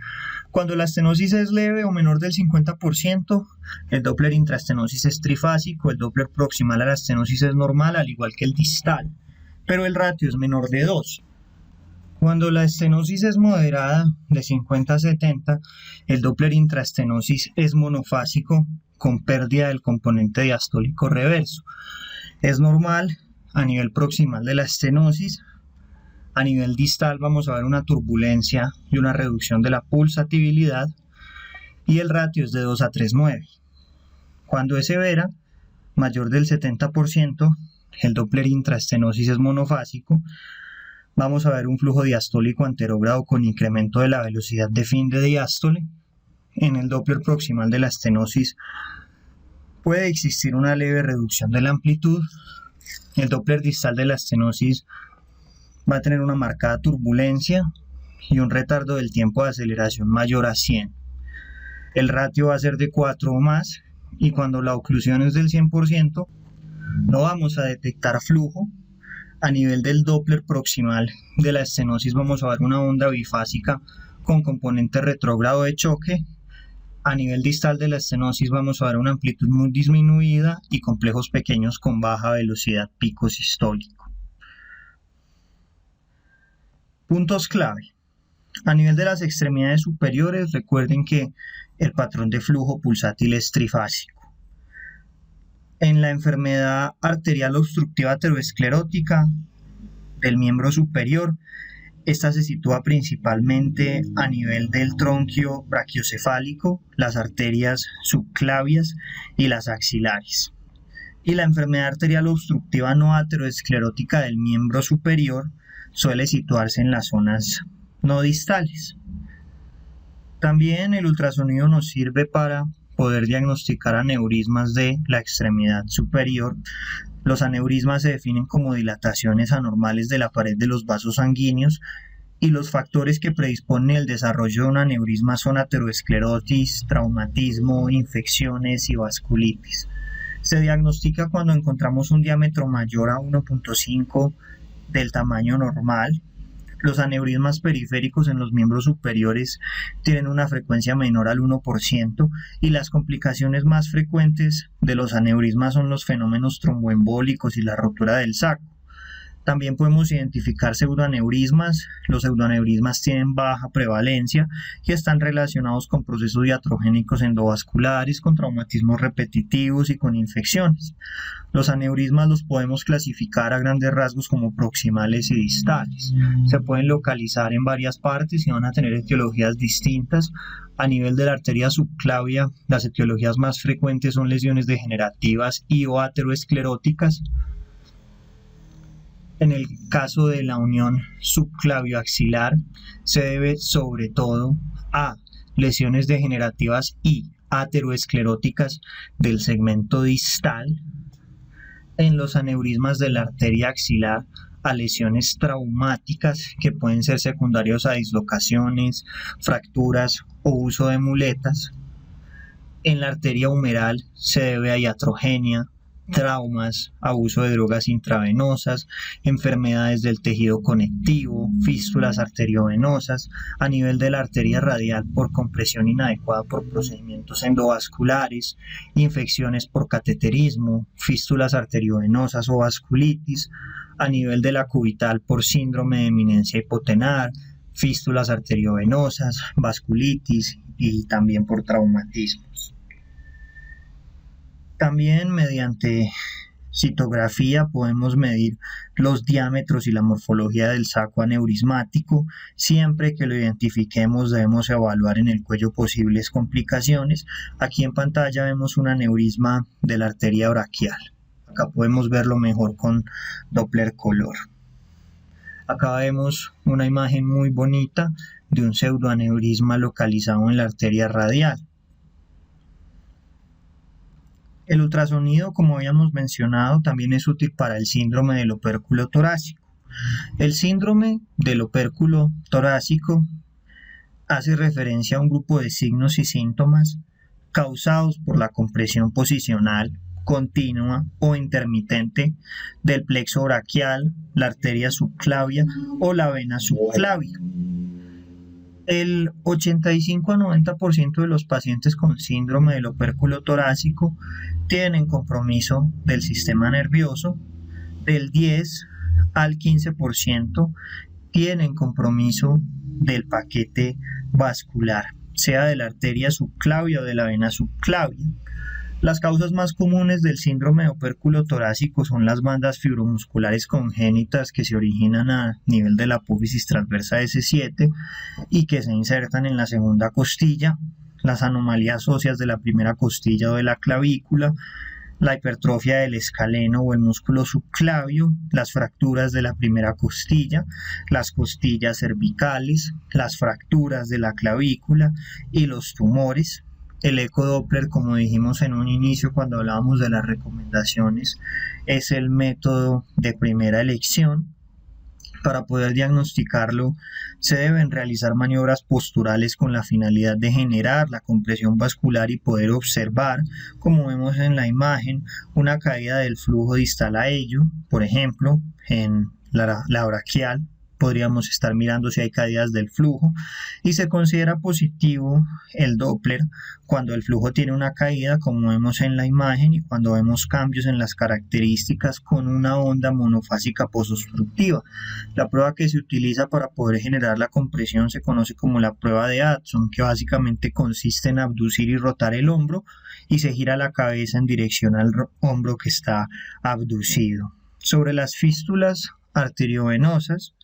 Cuando la estenosis es leve o menor del 50%, el Doppler intraestenosis es trifásico, el Doppler proximal a la estenosis es normal, al igual que el distal, pero el ratio es menor de 2. Cuando la estenosis es moderada, de 50 a 70, el Doppler intraestenosis es monofásico con pérdida del componente diastólico reverso. Es normal a nivel proximal de la estenosis. A nivel distal vamos a ver una turbulencia y una reducción de la pulsatividad y el ratio es de 2 a 3,9. Cuando es severa, mayor del 70%, el Doppler intraestenosis es monofásico. Vamos a ver un flujo diastólico anterógrado con incremento de la velocidad de fin de diástole. En el Doppler proximal de la estenosis puede existir una leve reducción de la amplitud. El Doppler distal de la estenosis va a tener una marcada turbulencia y un retardo del tiempo de aceleración mayor a 100. El ratio va a ser de 4 o más y cuando la oclusión es del 100% no vamos a detectar flujo. A nivel del Doppler proximal de la estenosis vamos a ver una onda bifásica con componente retrógrado de choque. A nivel distal de la estenosis vamos a ver una amplitud muy disminuida y complejos pequeños con baja velocidad pico sistólico. Puntos clave. A nivel de las extremidades superiores, recuerden que el patrón de flujo pulsátil es trifásico. En la enfermedad arterial obstructiva ateroesclerótica del miembro superior, esta se sitúa principalmente a nivel del tronquio brachiocefálico, las arterias subclavias y las axilares. Y la enfermedad arterial obstructiva no ateroesclerótica del miembro superior suele situarse en las zonas no distales. También el ultrasonido nos sirve para poder diagnosticar aneurismas de la extremidad superior. Los aneurismas se definen como dilataciones anormales de la pared de los vasos sanguíneos y los factores que predisponen el desarrollo de un aneurisma son ateroesclerosis, traumatismo, infecciones y vasculitis. Se diagnostica cuando encontramos un diámetro mayor a 1,5 del tamaño normal. Los aneurismas periféricos en los miembros superiores tienen una frecuencia menor al 1% y las complicaciones más frecuentes de los aneurismas son los fenómenos tromboembólicos y la rotura del saco. También podemos identificar pseudoaneurismas. Los pseudoaneurismas tienen baja prevalencia y están relacionados con procesos iatrogénicos endovasculares, con traumatismos repetitivos y con infecciones. Los aneurismas los podemos clasificar a grandes rasgos como proximales y distales. Se pueden localizar en varias partes y van a tener etiologías distintas. A nivel de la arteria subclavia, las etiologías más frecuentes son lesiones degenerativas y o ateroescleróticas. En el caso de la unión subclavio-axilar, se debe sobre todo a lesiones degenerativas y ateroescleróticas del segmento distal. En los aneurismas de la arteria axilar, a lesiones traumáticas que pueden ser secundarios a dislocaciones, fracturas o uso de muletas. En la arteria humeral se debe a iatrogenia, traumas, abuso de drogas intravenosas, enfermedades del tejido conectivo, fístulas arteriovenosas, a nivel de la arteria radial por compresión inadecuada por procedimientos endovasculares, infecciones por cateterismo, fístulas arteriovenosas o vasculitis, a nivel de la cubital por síndrome de eminencia hipotenar, fístulas arteriovenosas, vasculitis y también por traumatismos. También mediante citografía podemos medir los diámetros y la morfología del saco aneurismático. Siempre que lo identifiquemos debemos evaluar en el cuello posibles complicaciones. Aquí en pantalla vemos un aneurisma de la arteria braquial. Acá podemos verlo mejor con Doppler color. Acá vemos una imagen muy bonita de un pseudoaneurisma localizado en la arteria radial. El ultrasonido, como habíamos mencionado, también es útil para el síndrome del opérculo torácico. El síndrome del opérculo torácico hace referencia a un grupo de signos y síntomas causados por la compresión posicional continua o intermitente del plexo braquial, la arteria subclavia o la vena subclavia. El 85 a 90% de los pacientes con síndrome del opérculo torácico tienen compromiso del sistema nervioso, del 10 al 15% tienen compromiso del paquete vascular, sea de la arteria subclavia o de la vena subclavia. Las causas más comunes del síndrome de opérculo torácico son las bandas fibromusculares congénitas que se originan a nivel de la apófisis transversa S7 y que se insertan en la segunda costilla, las anomalías óseas de la primera costilla o de la clavícula, la hipertrofia del escaleno o el músculo subclavio, las fracturas de la primera costilla, las costillas cervicales, las fracturas de la clavícula y los tumores. El ecodoppler, como dijimos en un inicio cuando hablábamos de las recomendaciones, es el método de primera elección. Para poder diagnosticarlo, se deben realizar maniobras posturales con la finalidad de generar la compresión vascular y poder observar, como vemos en la imagen, una caída del flujo distal a ello. Por ejemplo, en la braquial podríamos estar mirando si hay caídas del flujo, y se considera positivo el Doppler cuando el flujo tiene una caída, como vemos en la imagen, y cuando vemos cambios en las características con una onda monofásica posobstructiva. La prueba que se utiliza para poder generar la compresión se conoce como la prueba de Addison, que básicamente consiste en abducir y rotar el hombro y se gira la cabeza en dirección al hombro que está abducido. Sobre las fístulas arteriovenosas,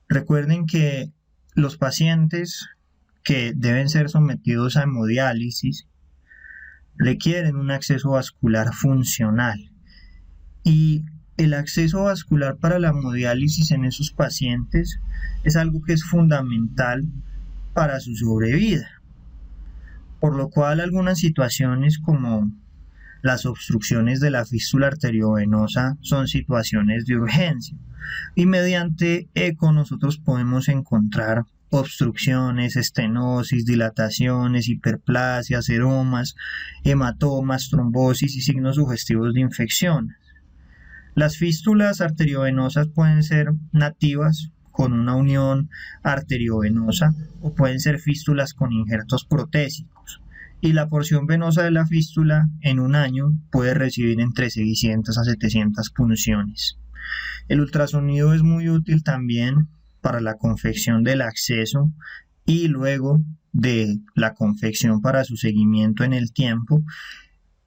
recuerden que los pacientes que deben ser sometidos a hemodiálisis requieren un acceso vascular funcional, y el acceso vascular para la hemodiálisis en esos pacientes es algo que es fundamental para su sobrevida, por lo cual algunas situaciones como las obstrucciones de la fístula arteriovenosa son situaciones de urgencia, y mediante eco nosotros podemos encontrar obstrucciones, estenosis, dilataciones, hiperplasias, seromas, hematomas, trombosis y signos sugestivos de infección. Las fístulas arteriovenosas pueden ser nativas con una unión arteriovenosa o pueden ser fístulas con injertos protésicos, y la porción venosa de la fístula en un año puede recibir entre 600 a 700 punciones. El ultrasonido es muy útil también para la confección del acceso y luego de la confección para su seguimiento en el tiempo,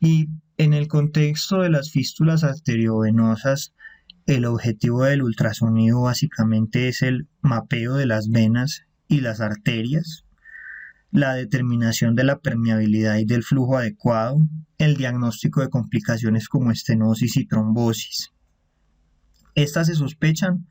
y en el contexto de las fístulas arteriovenosas el objetivo del ultrasonido básicamente es el mapeo de las venas y las arterias, la determinación de la permeabilidad y del flujo adecuado, el diagnóstico de complicaciones como estenosis y trombosis. Estas se sospechan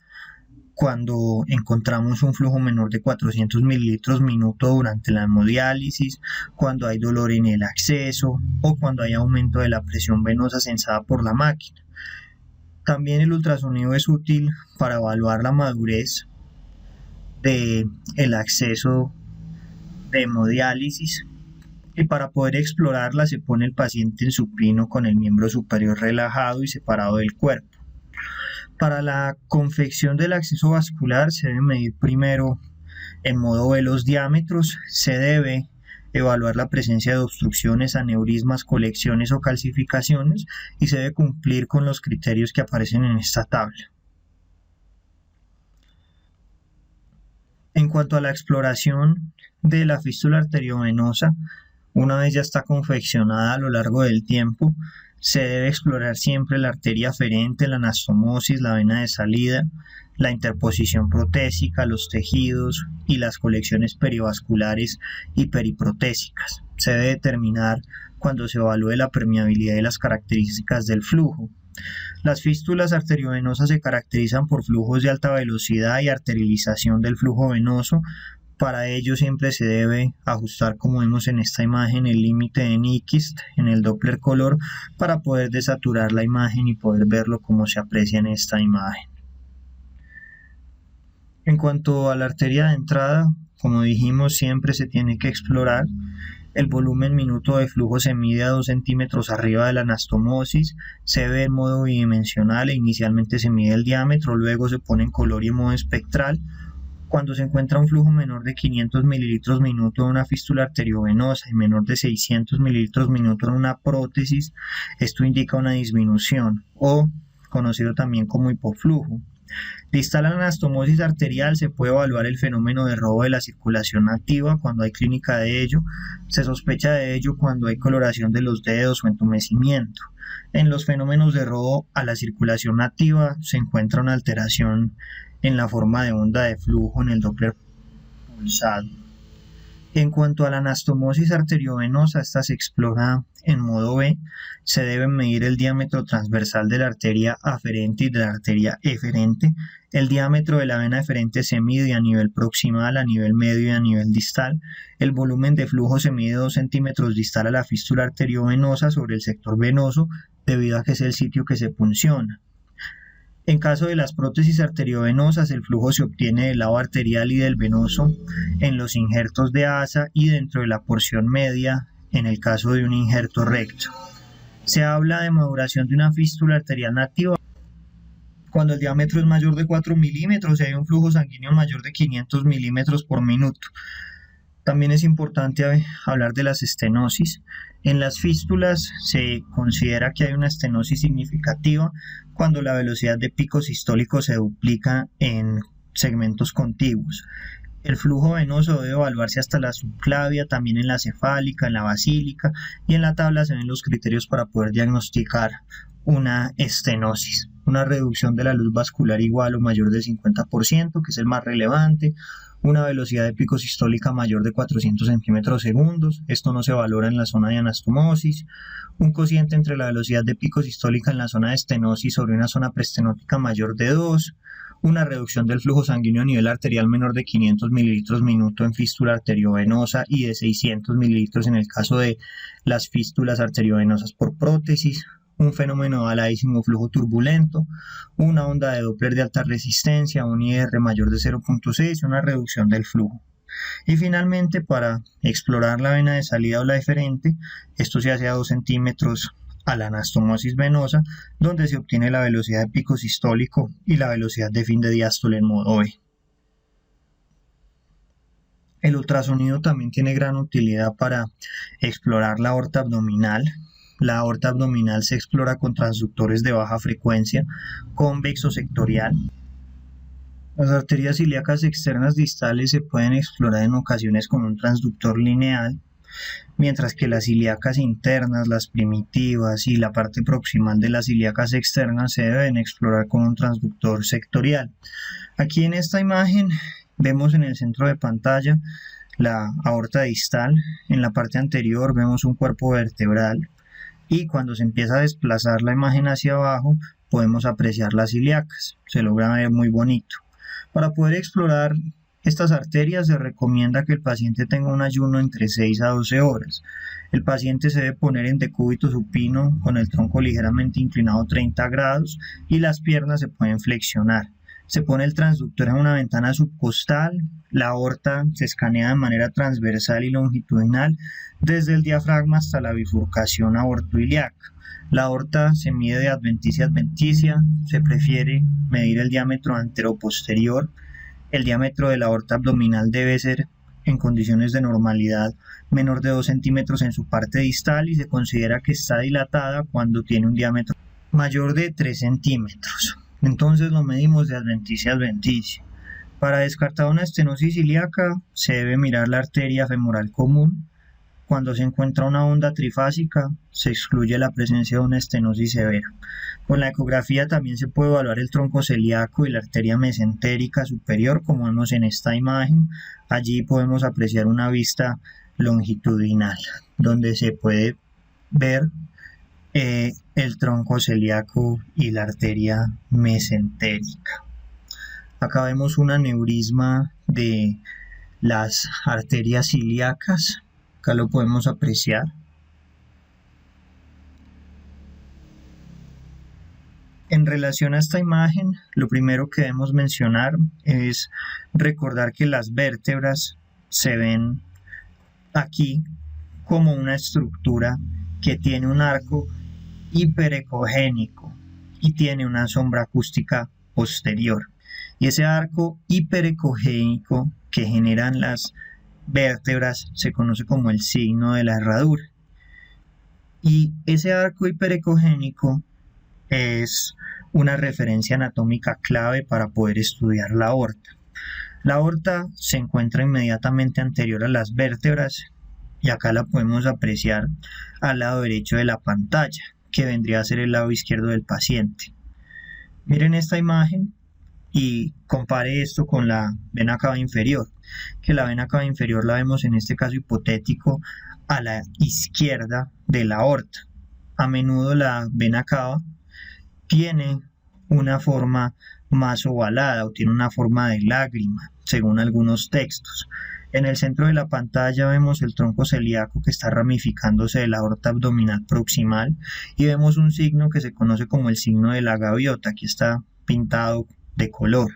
cuando encontramos un flujo menor de 400 mililitros minuto durante la hemodiálisis, cuando hay dolor en el acceso o cuando hay aumento de la presión venosa sensada por la máquina. También el ultrasonido es útil para evaluar la madurez del acceso de hemodiálisis, y para poder explorarla se pone el paciente en supino con el miembro superior relajado y separado del cuerpo. Para la confección del acceso vascular se debe medir primero en modo veloz diámetros, se debe evaluar la presencia de obstrucciones, aneurismas, colecciones o calcificaciones, y se debe cumplir con los criterios que aparecen en esta tabla. En cuanto a la exploración de la fístula arteriovenosa, una vez ya está confeccionada a lo largo del tiempo, se debe explorar siempre la arteria aferente, la anastomosis, la vena de salida, la interposición protésica, los tejidos y las colecciones perivasculares y periprotésicas. Se debe determinar cuando se evalúe la permeabilidad y las características del flujo. Las fístulas arteriovenosas se caracterizan por flujos de alta velocidad y arterialización del flujo venoso. Para ello siempre se debe ajustar, como vemos en esta imagen, el límite de Nyquist en el Doppler color para poder desaturar la imagen y poder verlo como se aprecia en esta imagen. En cuanto a la arteria de entrada, como dijimos, siempre se tiene que explorar. El volumen minuto de flujo se mide a 2 centímetros arriba de la anastomosis, se ve en modo bidimensional e inicialmente se mide el diámetro, luego se pone en color y en modo espectral. Cuando se encuentra un flujo menor de 500 mililitros minuto en una fístula arteriovenosa y menor de 600 mililitros minuto en una prótesis, esto indica una disminución o conocido también como hipoflujo. Distal a la anastomosis arterial se puede evaluar el fenómeno de robo de la circulación activa cuando hay clínica de ello. Se sospecha de ello cuando hay coloración de los dedos o entumecimiento. En los fenómenos de robo a la circulación activa se encuentra una alteración en la forma de onda de flujo en el Doppler pulsado. En cuanto a la anastomosis arteriovenosa, esta se explora en modo B. Se debe medir el diámetro transversal de la arteria aferente y de la arteria eferente. El diámetro de la vena eferente se mide a nivel proximal, a nivel medio y a nivel distal. El volumen de flujo se mide 2 centímetros distal a la fístula arteriovenosa sobre el sector venoso, debido a que es el sitio que se punciona. En caso de las prótesis arteriovenosas, el flujo se obtiene del lado arterial y del venoso en los injertos de asa y dentro de la porción media en el caso de un injerto recto. Se habla de maduración de una fístula arterial nativa cuando el diámetro es mayor de 4 milímetros y hay un flujo sanguíneo mayor de 500 milímetros por minuto. También es importante hablar de las estenosis. En las fístulas se considera que hay una estenosis significativa cuando la velocidad de pico sistólico se duplica en segmentos contiguos. El flujo venoso debe evaluarse hasta la subclavia, también en la cefálica, en la basílica, y en la tabla se ven los criterios para poder diagnosticar una estenosis. Una reducción de la luz vascular igual o mayor del 50%, que es el más relevante. Una velocidad de pico sistólica mayor de 400 centímetros segundos, esto no se valora en la zona de anastomosis. Un cociente entre la velocidad de pico sistólica en la zona de estenosis sobre una zona preestenótica mayor de 2. Una reducción del flujo sanguíneo a nivel arterial menor de 500 mililitros minuto en fístula arteriovenosa y de 600 mililitros en el caso de las fístulas arteriovenosas por prótesis. Un fenómeno de Alaizing o flujo turbulento, una onda de Doppler de alta resistencia, un IR mayor de 0.6 y una reducción del flujo. Y finalmente, para explorar la vena de salida o la eferente, esto se hace a 2 centímetros a la anastomosis venosa, donde se obtiene la velocidad de pico sistólico y la velocidad de fin de diástole en modo B. El ultrasonido también tiene gran utilidad para explorar la aorta abdominal. La aorta abdominal se explora con transductores de baja frecuencia, convexo sectorial. Las arterias ilíacas externas distales se pueden explorar en ocasiones con un transductor lineal, mientras que las ilíacas internas, las primitivas y la parte proximal de las ilíacas externas se deben explorar con un transductor sectorial. Aquí en esta imagen vemos en el centro de pantalla la aorta distal. En la parte anterior vemos un cuerpo vertebral. Y cuando se empieza a desplazar la imagen hacia abajo, podemos apreciar las ilíacas. Se logra ver muy bonito. Para poder explorar estas arterias se recomienda que el paciente tenga un ayuno entre 6 a 12 horas. El paciente se debe poner en decúbito supino con el tronco ligeramente inclinado 30 grados y las piernas se pueden flexionar. Se pone el transductor en una ventana subcostal, la aorta se escanea de manera transversal y longitudinal desde el diafragma hasta la bifurcación aortoilíaca. La aorta se mide de adventicia a adventicia, se prefiere medir el diámetro anteroposterior. El diámetro de la aorta abdominal debe ser, en condiciones de normalidad, menor de 2 centímetros en su parte distal y se considera que está dilatada cuando tiene un diámetro mayor de 3 centímetros. Entonces lo medimos de adventicia a adventicia. Para descartar una estenosis ilíaca se debe mirar la arteria femoral común. Cuando se encuentra una onda trifásica, se excluye la presencia de una estenosis severa. Con la ecografía también se puede evaluar el tronco celíaco y la arteria mesentérica superior, como vemos en esta imagen. Allí podemos apreciar una vista longitudinal, donde se puede ver el tronco celíaco y la arteria mesentérica. Acá vemos un aneurisma de las arterias ilíacas. Acá lo podemos apreciar. En relación a esta imagen, lo primero que debemos mencionar es recordar que las vértebras se ven aquí como una estructura que tiene un arco hiperecogénico y tiene una sombra acústica posterior. Y ese arco hiperecogénico que generan las vértebras se conoce como el signo de la herradura. Y ese arco hiperecogénico es una referencia anatómica clave para poder estudiar la aorta. La aorta se encuentra inmediatamente anterior a las vértebras y acá la podemos apreciar al lado derecho de la pantalla, que vendría a ser el lado izquierdo del paciente. Miren esta imagen y compare esto con la vena cava inferior, que la vena cava inferior la vemos en este caso hipotético a la izquierda de la aorta. A menudo la vena cava tiene una forma más ovalada o tiene una forma de lágrima, según algunos textos. En el centro de la pantalla vemos el tronco celíaco que está ramificándose de la aorta abdominal proximal y vemos un signo que se conoce como el signo de la gaviota. Aquí está pintado de color.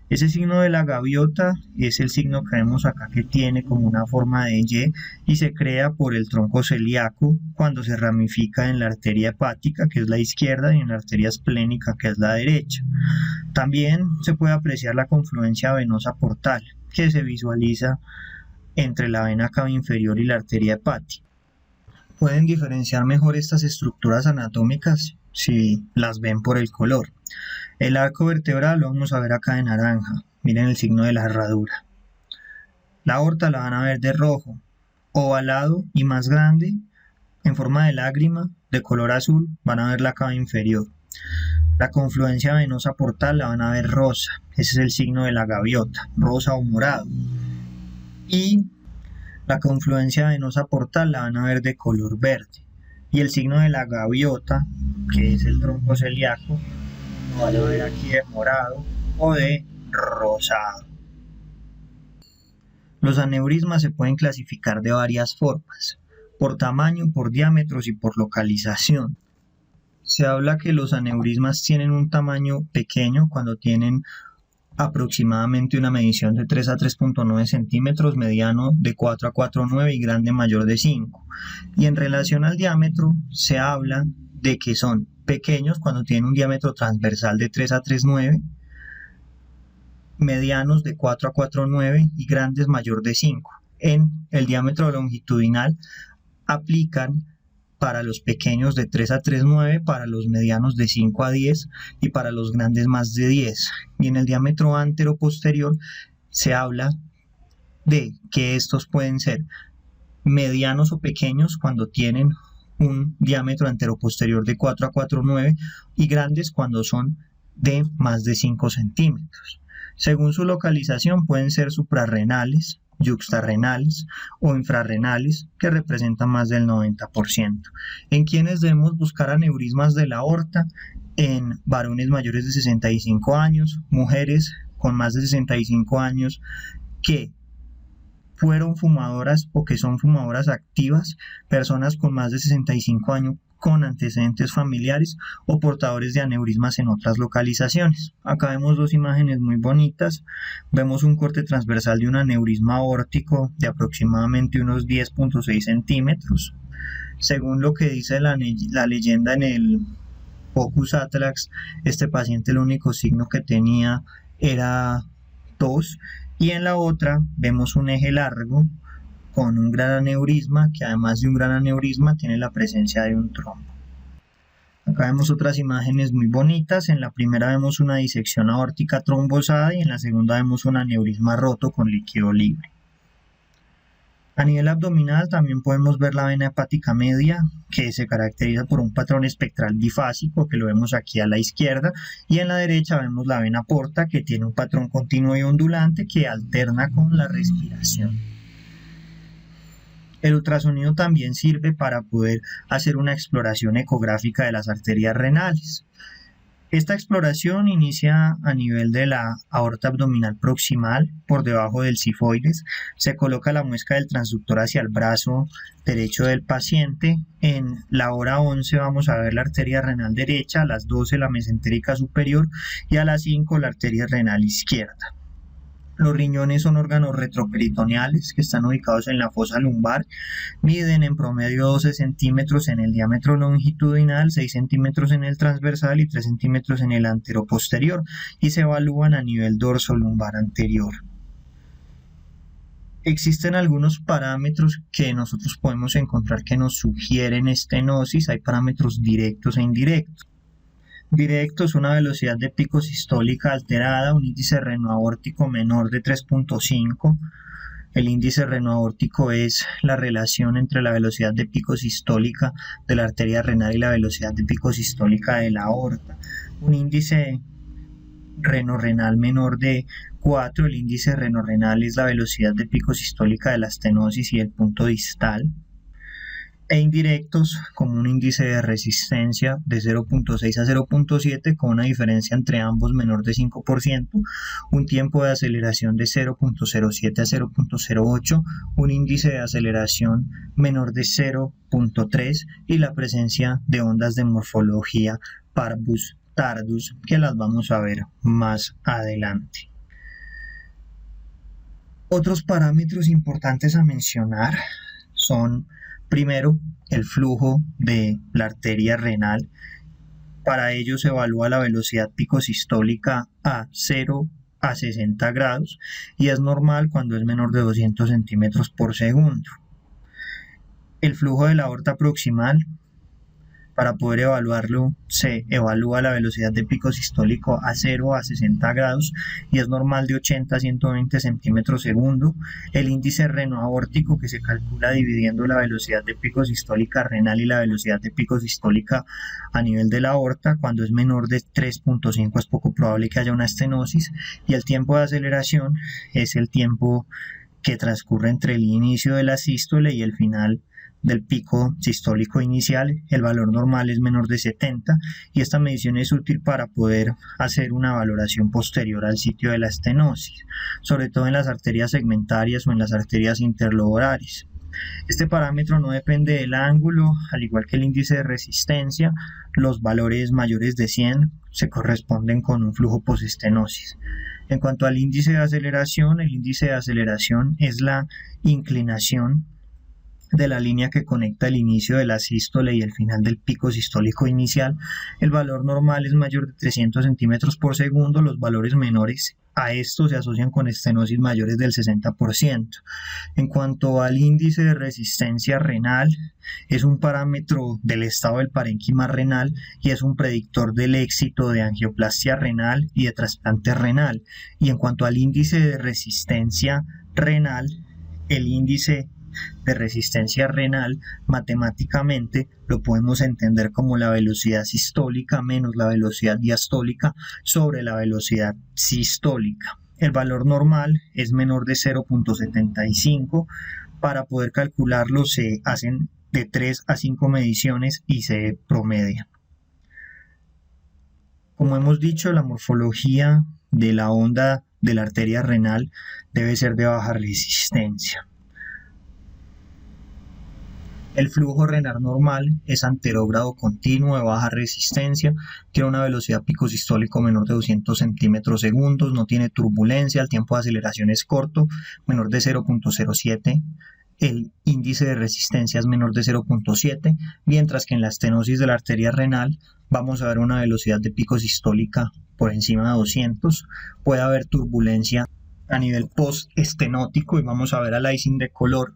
Ese signo de la gaviota es el signo que vemos acá, que tiene como una forma de Y se crea por el tronco celíaco cuando se ramifica en la arteria hepática, que es la izquierda, y en la arteria esplénica, que es la derecha. También se puede apreciar la confluencia venosa portal, que se visualiza entre la vena cava inferior y la arteria hepática. Pueden diferenciar mejor estas estructuras anatómicas si las ven por el color. El arco vertebral lo vamos a ver acá de naranja. Miren el signo de la herradura. La aorta la van a ver de rojo, ovalado y más grande, en forma de lágrima, de color azul, van a ver la cava inferior. La confluencia venosa portal la van a ver rosa, ese es el signo de la gaviota, rosa o morado. Y la confluencia venosa portal la van a ver de color verde. Y el signo de la gaviota, que es el tronco celíaco, lo van a ver aquí de morado o de rosado. Los aneurismas se pueden clasificar de varias formas, por tamaño, por diámetros y por localización. Se habla que los aneurismas tienen un tamaño pequeño cuando tienen aproximadamente una medición de 3 a 3.9 centímetros, mediano de 4 a 4.9 y grande mayor de 5. Y en relación al diámetro se habla de que son pequeños cuando tienen un diámetro transversal de 3 a 3.9, medianos de 4 a 4.9 y grandes mayor de 5. En el diámetro longitudinal aplican para los pequeños de 3 a 3.9, para los medianos de 5 a 10 y para los grandes más de 10. Y en el diámetro antero-posterior se habla de que estos pueden ser medianos o pequeños cuando tienen un diámetro anteroposterior de 4 a 4.9 y grandes cuando son de más de 5 centímetros. Según su localización pueden ser suprarrenales, yuxtarrenales o infrarrenales, que representan más del 90%. ¿En quiénes debemos buscar aneurismas de la aorta? En varones mayores de 65 años, mujeres con más de 65 años que fueron fumadoras o que son fumadoras activas, personas con más de 65 años con antecedentes familiares o portadores de aneurismas en otras localizaciones. Acá vemos dos imágenes muy bonitas. Vemos un corte transversal de un aneurisma aórtico de aproximadamente unos 10.6 centímetros. Según lo que dice la leyenda en el Focus Atlas, este paciente el único signo que tenía era tos, y en la otra vemos un eje largo con un gran aneurisma que además de un gran aneurisma tiene la presencia de un trombo. Acá Acá vemos otras imágenes muy bonitas. En la primera vemos una disección aórtica trombosada y en la segunda vemos un aneurisma roto con líquido libre. A nivel abdominal también podemos ver la vena hepática media, que se caracteriza por un patrón espectral bifásico, que lo vemos aquí a la izquierda, y en la derecha vemos la vena porta, que tiene un patrón continuo y ondulante que alterna con la respiración. El ultrasonido también sirve para poder hacer una exploración ecográfica de las arterias renales. Esta exploración inicia a nivel de la aorta abdominal proximal, por debajo del sifoides. Se coloca la muesca del transductor hacia el brazo derecho del paciente. En la hora 11 vamos a ver la arteria renal derecha, a las 12 la mesentérica superior y a las 5 la arteria renal izquierda. Los riñones son órganos retroperitoneales que están ubicados en la fosa lumbar, miden en promedio 12 centímetros en el diámetro longitudinal, 6 centímetros en el transversal y 3 centímetros en el anteroposterior y se evalúan a nivel dorso lumbar anterior. Existen algunos parámetros que nosotros podemos encontrar que nos sugieren estenosis. Hay parámetros directos e indirectos. Directos, una velocidad de pico sistólica alterada, un índice renoaórtico menor de 3.5. El índice renoaórtico es la relación entre la velocidad de pico sistólica de la arteria renal y la velocidad de pico sistólica de la aorta. Un índice renorrenal menor de 4, el índice renorrenal es la velocidad de pico sistólica de la estenosis y el punto distal. E indirectos, como un índice de resistencia de 0.6 a 0.7 con una diferencia entre ambos menor de 5%, un tiempo de aceleración de 0.07 a 0.08, un índice de aceleración menor de 0.3 y la presencia de ondas de morfología parvus tardus, que las vamos a ver más adelante. Otros parámetros importantes a mencionar son: primero, el flujo de la arteria renal. Para ello se evalúa la velocidad pico sistólica a 0 a 60 grados y es normal cuando es menor de 200 centímetros por segundo. El flujo de la aorta proximal, para poder evaluarlo, se evalúa la velocidad de pico sistólico a 0 a 60 grados y es normal de 80 a 120 centímetros segundo. El índice renoaórtico, que se calcula dividiendo la velocidad de pico sistólica renal y la velocidad de pico sistólica a nivel de la aorta, cuando es menor de 3.5 es poco probable que haya una estenosis. Y el tiempo de aceleración es el tiempo que transcurre entre el inicio de la sístole y el final del pico sistólico inicial. El valor normal es menor de 70 y esta medición es útil para poder hacer una valoración posterior al sitio de la estenosis, sobre todo en las arterias segmentarias o en las arterias interlobulares. Este parámetro no depende del ángulo, al igual que el índice de resistencia. Los valores mayores de 100 se corresponden con un flujo postestenosis. En cuanto al índice de aceleración, el índice de aceleración es la inclinación de la línea que conecta el inicio de la sístole y el final del pico sistólico inicial. El valor normal es mayor de 300 centímetros por segundo. Los valores menores a esto se asocian con estenosis mayores del 60%. En cuanto al índice de resistencia renal, es un parámetro del estado del parénquima renal y es un predictor del éxito de angioplastia renal y de trasplante renal. Y en cuanto al índice de resistencia renal, el índice de resistencia renal matemáticamente lo podemos entender como la velocidad sistólica menos la velocidad diastólica sobre la velocidad sistólica. El valor normal es menor de 0.75. Para poder calcularlo se hacen de 3 a 5 mediciones y se promedian. Como hemos dicho, la morfología de la onda de la arteria renal debe ser de baja resistencia. El flujo renal normal es anterógrado continuo de baja resistencia, tiene una velocidad pico sistólico menor de 200 centímetros segundos, no tiene turbulencia, el tiempo de aceleración es corto, menor de 0.07, el índice de resistencia es menor de 0.7, mientras que en la estenosis de la arteria renal vamos a ver una velocidad de pico sistólica por encima de 200, puede haber turbulencia a nivel postestenótico y vamos a ver al icing de color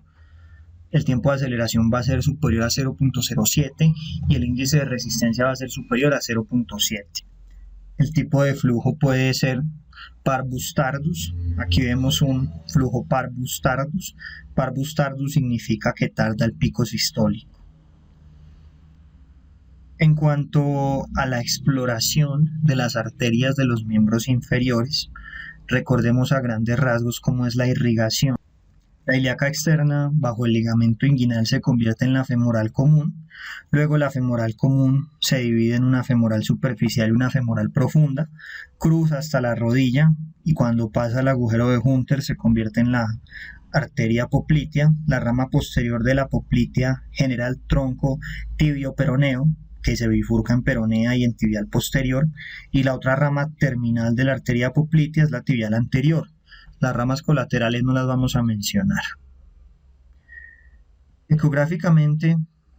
el tiempo de aceleración va a ser superior a 0.07 y el índice de resistencia va a ser superior a 0.7. El tipo de flujo puede ser parvus tardus. Aquí vemos un flujo parvus tardus. Parvus tardus significa que tarda el pico sistólico. En cuanto a la exploración de las arterias de los miembros inferiores, recordemos a grandes rasgos cómo es la irrigación. La ilíaca externa bajo el ligamento inguinal se convierte en la femoral común, luego la femoral común se divide en una femoral superficial y una femoral profunda, cruza hasta la rodilla y cuando pasa el agujero de Hunter se convierte en la arteria poplitea. La rama posterior de la poplitea genera el tronco tibio-peroneo, que se bifurca en peronea y en tibial posterior, y la otra rama terminal de la arteria poplitea es la tibial anterior. Las ramas colaterales no las vamos a mencionar. Ecográficamente,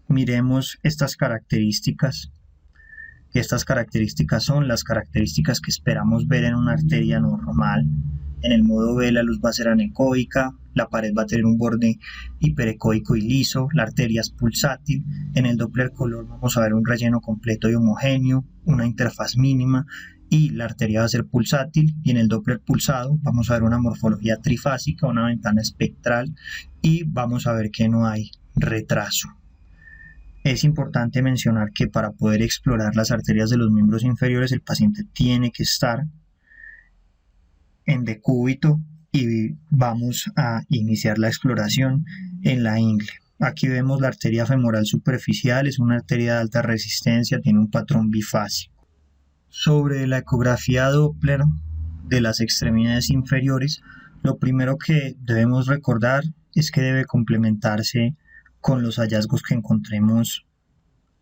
miremos estas características. Estas características son las características que esperamos ver en una arteria normal. En el modo B la luz va a ser anecoica, la pared va a tener un borde hiperecoico y liso, la arteria es pulsátil. En el Doppler color vamos a ver un relleno completo y homogéneo, una interfaz mínima, y la arteria va a ser pulsátil, y en el Doppler pulsado vamos a ver una morfología trifásica, una ventana espectral, y vamos a ver que no hay retraso. Es importante mencionar que para poder explorar las arterias de los miembros inferiores el paciente tiene que estar en decúbito y vamos a iniciar la exploración en la ingle. Aquí vemos la arteria femoral superficial, es una arteria de alta resistencia, tiene un patrón bifásico. Sobre la ecografía Doppler de las extremidades inferiores, lo primero que debemos recordar es que debe complementarse con los hallazgos que encontremos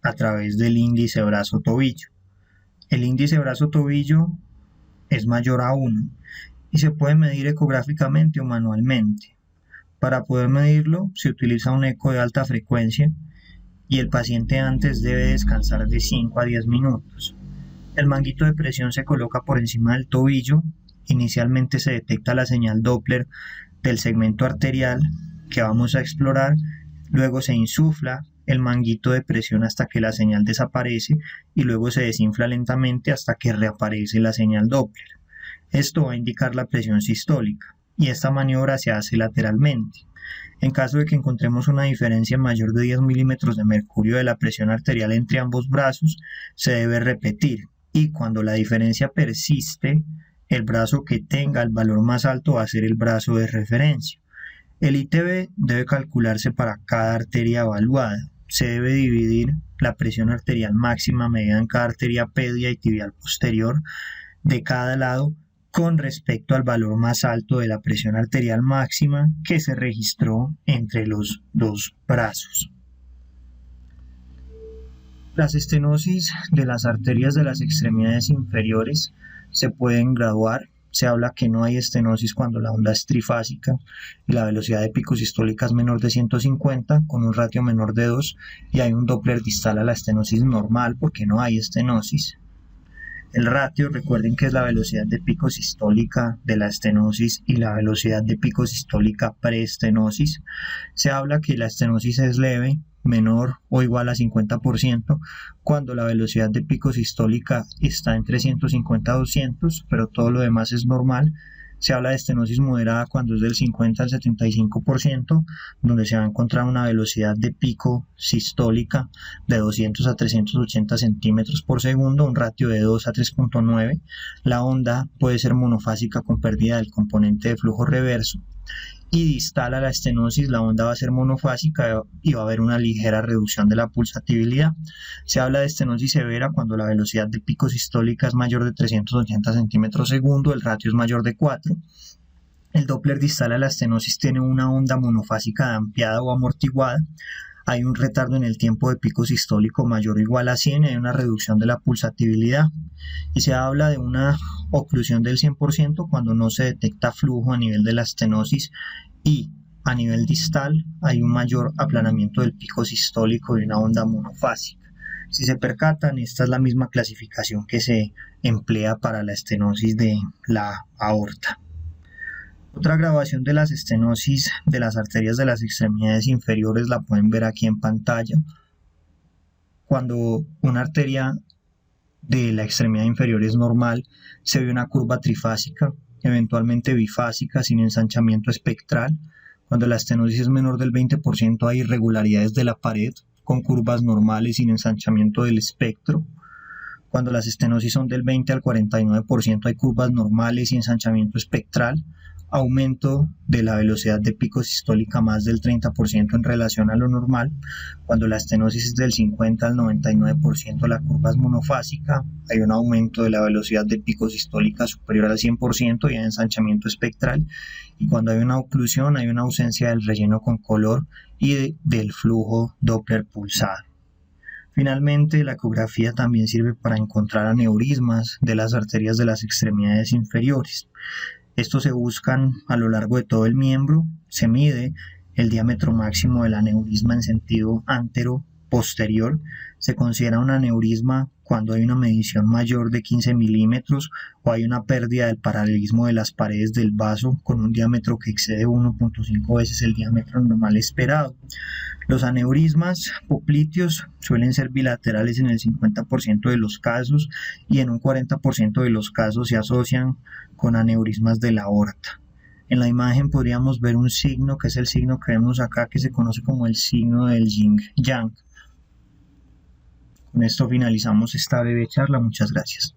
a través del índice brazo-tobillo. El índice brazo-tobillo es mayor a 1 y se puede medir ecográficamente o manualmente. Para poder medirlo se utiliza un eco de alta frecuencia y el paciente antes debe descansar de 5 a 10 minutos. El manguito de presión se coloca por encima del tobillo. Inicialmente se detecta la señal Doppler del segmento arterial que vamos a explorar, luego se insufla el manguito de presión hasta que la señal desaparece y luego se desinfla lentamente hasta que reaparece la señal Doppler. Esto va a indicar la presión sistólica y esta maniobra se hace lateralmente. En caso de que encontremos una diferencia mayor de 10 milímetros de mercurio de la presión arterial entre ambos brazos, se debe repetir y cuando la diferencia persiste, el brazo que tenga el valor más alto va a ser el brazo de referencia. El ITB debe calcularse para cada arteria evaluada. Se debe dividir la presión arterial máxima medida en cada arteria pedia y tibial posterior de cada lado con respecto al valor más alto de la presión arterial máxima que se registró entre los dos brazos. Las estenosis de las arterias de las extremidades inferiores se pueden graduar. Se habla que no hay estenosis cuando la onda es trifásica y la velocidad de pico sistólica es menor de 150 con un ratio menor de 2 y hay un Doppler distal a la estenosis normal porque no hay estenosis. El ratio, recuerden que es la velocidad de pico sistólica de la estenosis y la velocidad de pico sistólica preestenosis. Se habla que la estenosis es leve, menor o igual a 50% cuando la velocidad de pico sistólica está entre 150 a 200, pero todo lo demás es normal. Se habla de estenosis moderada cuando es del 50 al 75%, donde se va a encontrar una velocidad de pico sistólica de 200 a 380 centímetros por segundo, un ratio de 2 a 3.9. La onda puede ser monofásica con pérdida del componente de flujo reverso. Y distal a la estenosis, la onda va a ser monofásica y va a haber una ligera reducción de la pulsatividad. Se habla de estenosis severa cuando la velocidad de pico sistólica es mayor de 380 centímetros segundo, el ratio es mayor de 4. El Doppler distal a la estenosis tiene una onda monofásica dampleada o amortiguada. Hay un retardo en el tiempo de pico sistólico mayor o igual a 100 y hay una reducción de la pulsatividad. Y se habla de una oclusión del 100% cuando no se detecta flujo a nivel de la estenosis y a nivel distal hay un mayor aplanamiento del pico sistólico y una onda monofásica. Si se percatan, esta es la misma clasificación que se emplea para la estenosis de la aorta. Otra grabación de las estenosis de las arterias de las extremidades inferiores la pueden ver aquí en pantalla. Cuando una arteria de la extremidad inferior es normal, se ve una curva trifásica, eventualmente bifásica, sin ensanchamiento espectral. Cuando la estenosis es menor del 20%, hay irregularidades de la pared con curvas normales sin ensanchamiento del espectro. Cuando las estenosis son del 20 al 49%, hay curvas normales y ensanchamiento espectral. Aumento de la velocidad de pico sistólica más del 30% en relación a lo normal. Cuando la estenosis es del 50 al 99%, la curva es monofásica, hay un aumento de la velocidad de pico sistólica superior al 100% y hay ensanchamiento espectral. Y cuando hay una oclusión, hay una ausencia del relleno con color y del flujo Doppler pulsado. Finalmente, la ecografía también sirve para encontrar aneurismas de las arterias de las extremidades inferiores. Estos se buscan a lo largo de todo el miembro, se mide el diámetro máximo del aneurisma en sentido antero-posterior. Se considera un aneurisma cuando hay una medición mayor de 15 milímetros o hay una pérdida del paralelismo de las paredes del vaso con un diámetro que excede 1.5 veces el diámetro normal esperado. Los aneurismas popliteos suelen ser bilaterales en el 50% de los casos y en un 40% de los casos se asocian con aneurismas de la aorta. En la imagen podríamos ver un signo que es el signo que vemos acá, que se conoce como el signo del yin-yang. Con esto finalizamos esta breve charla. Muchas gracias.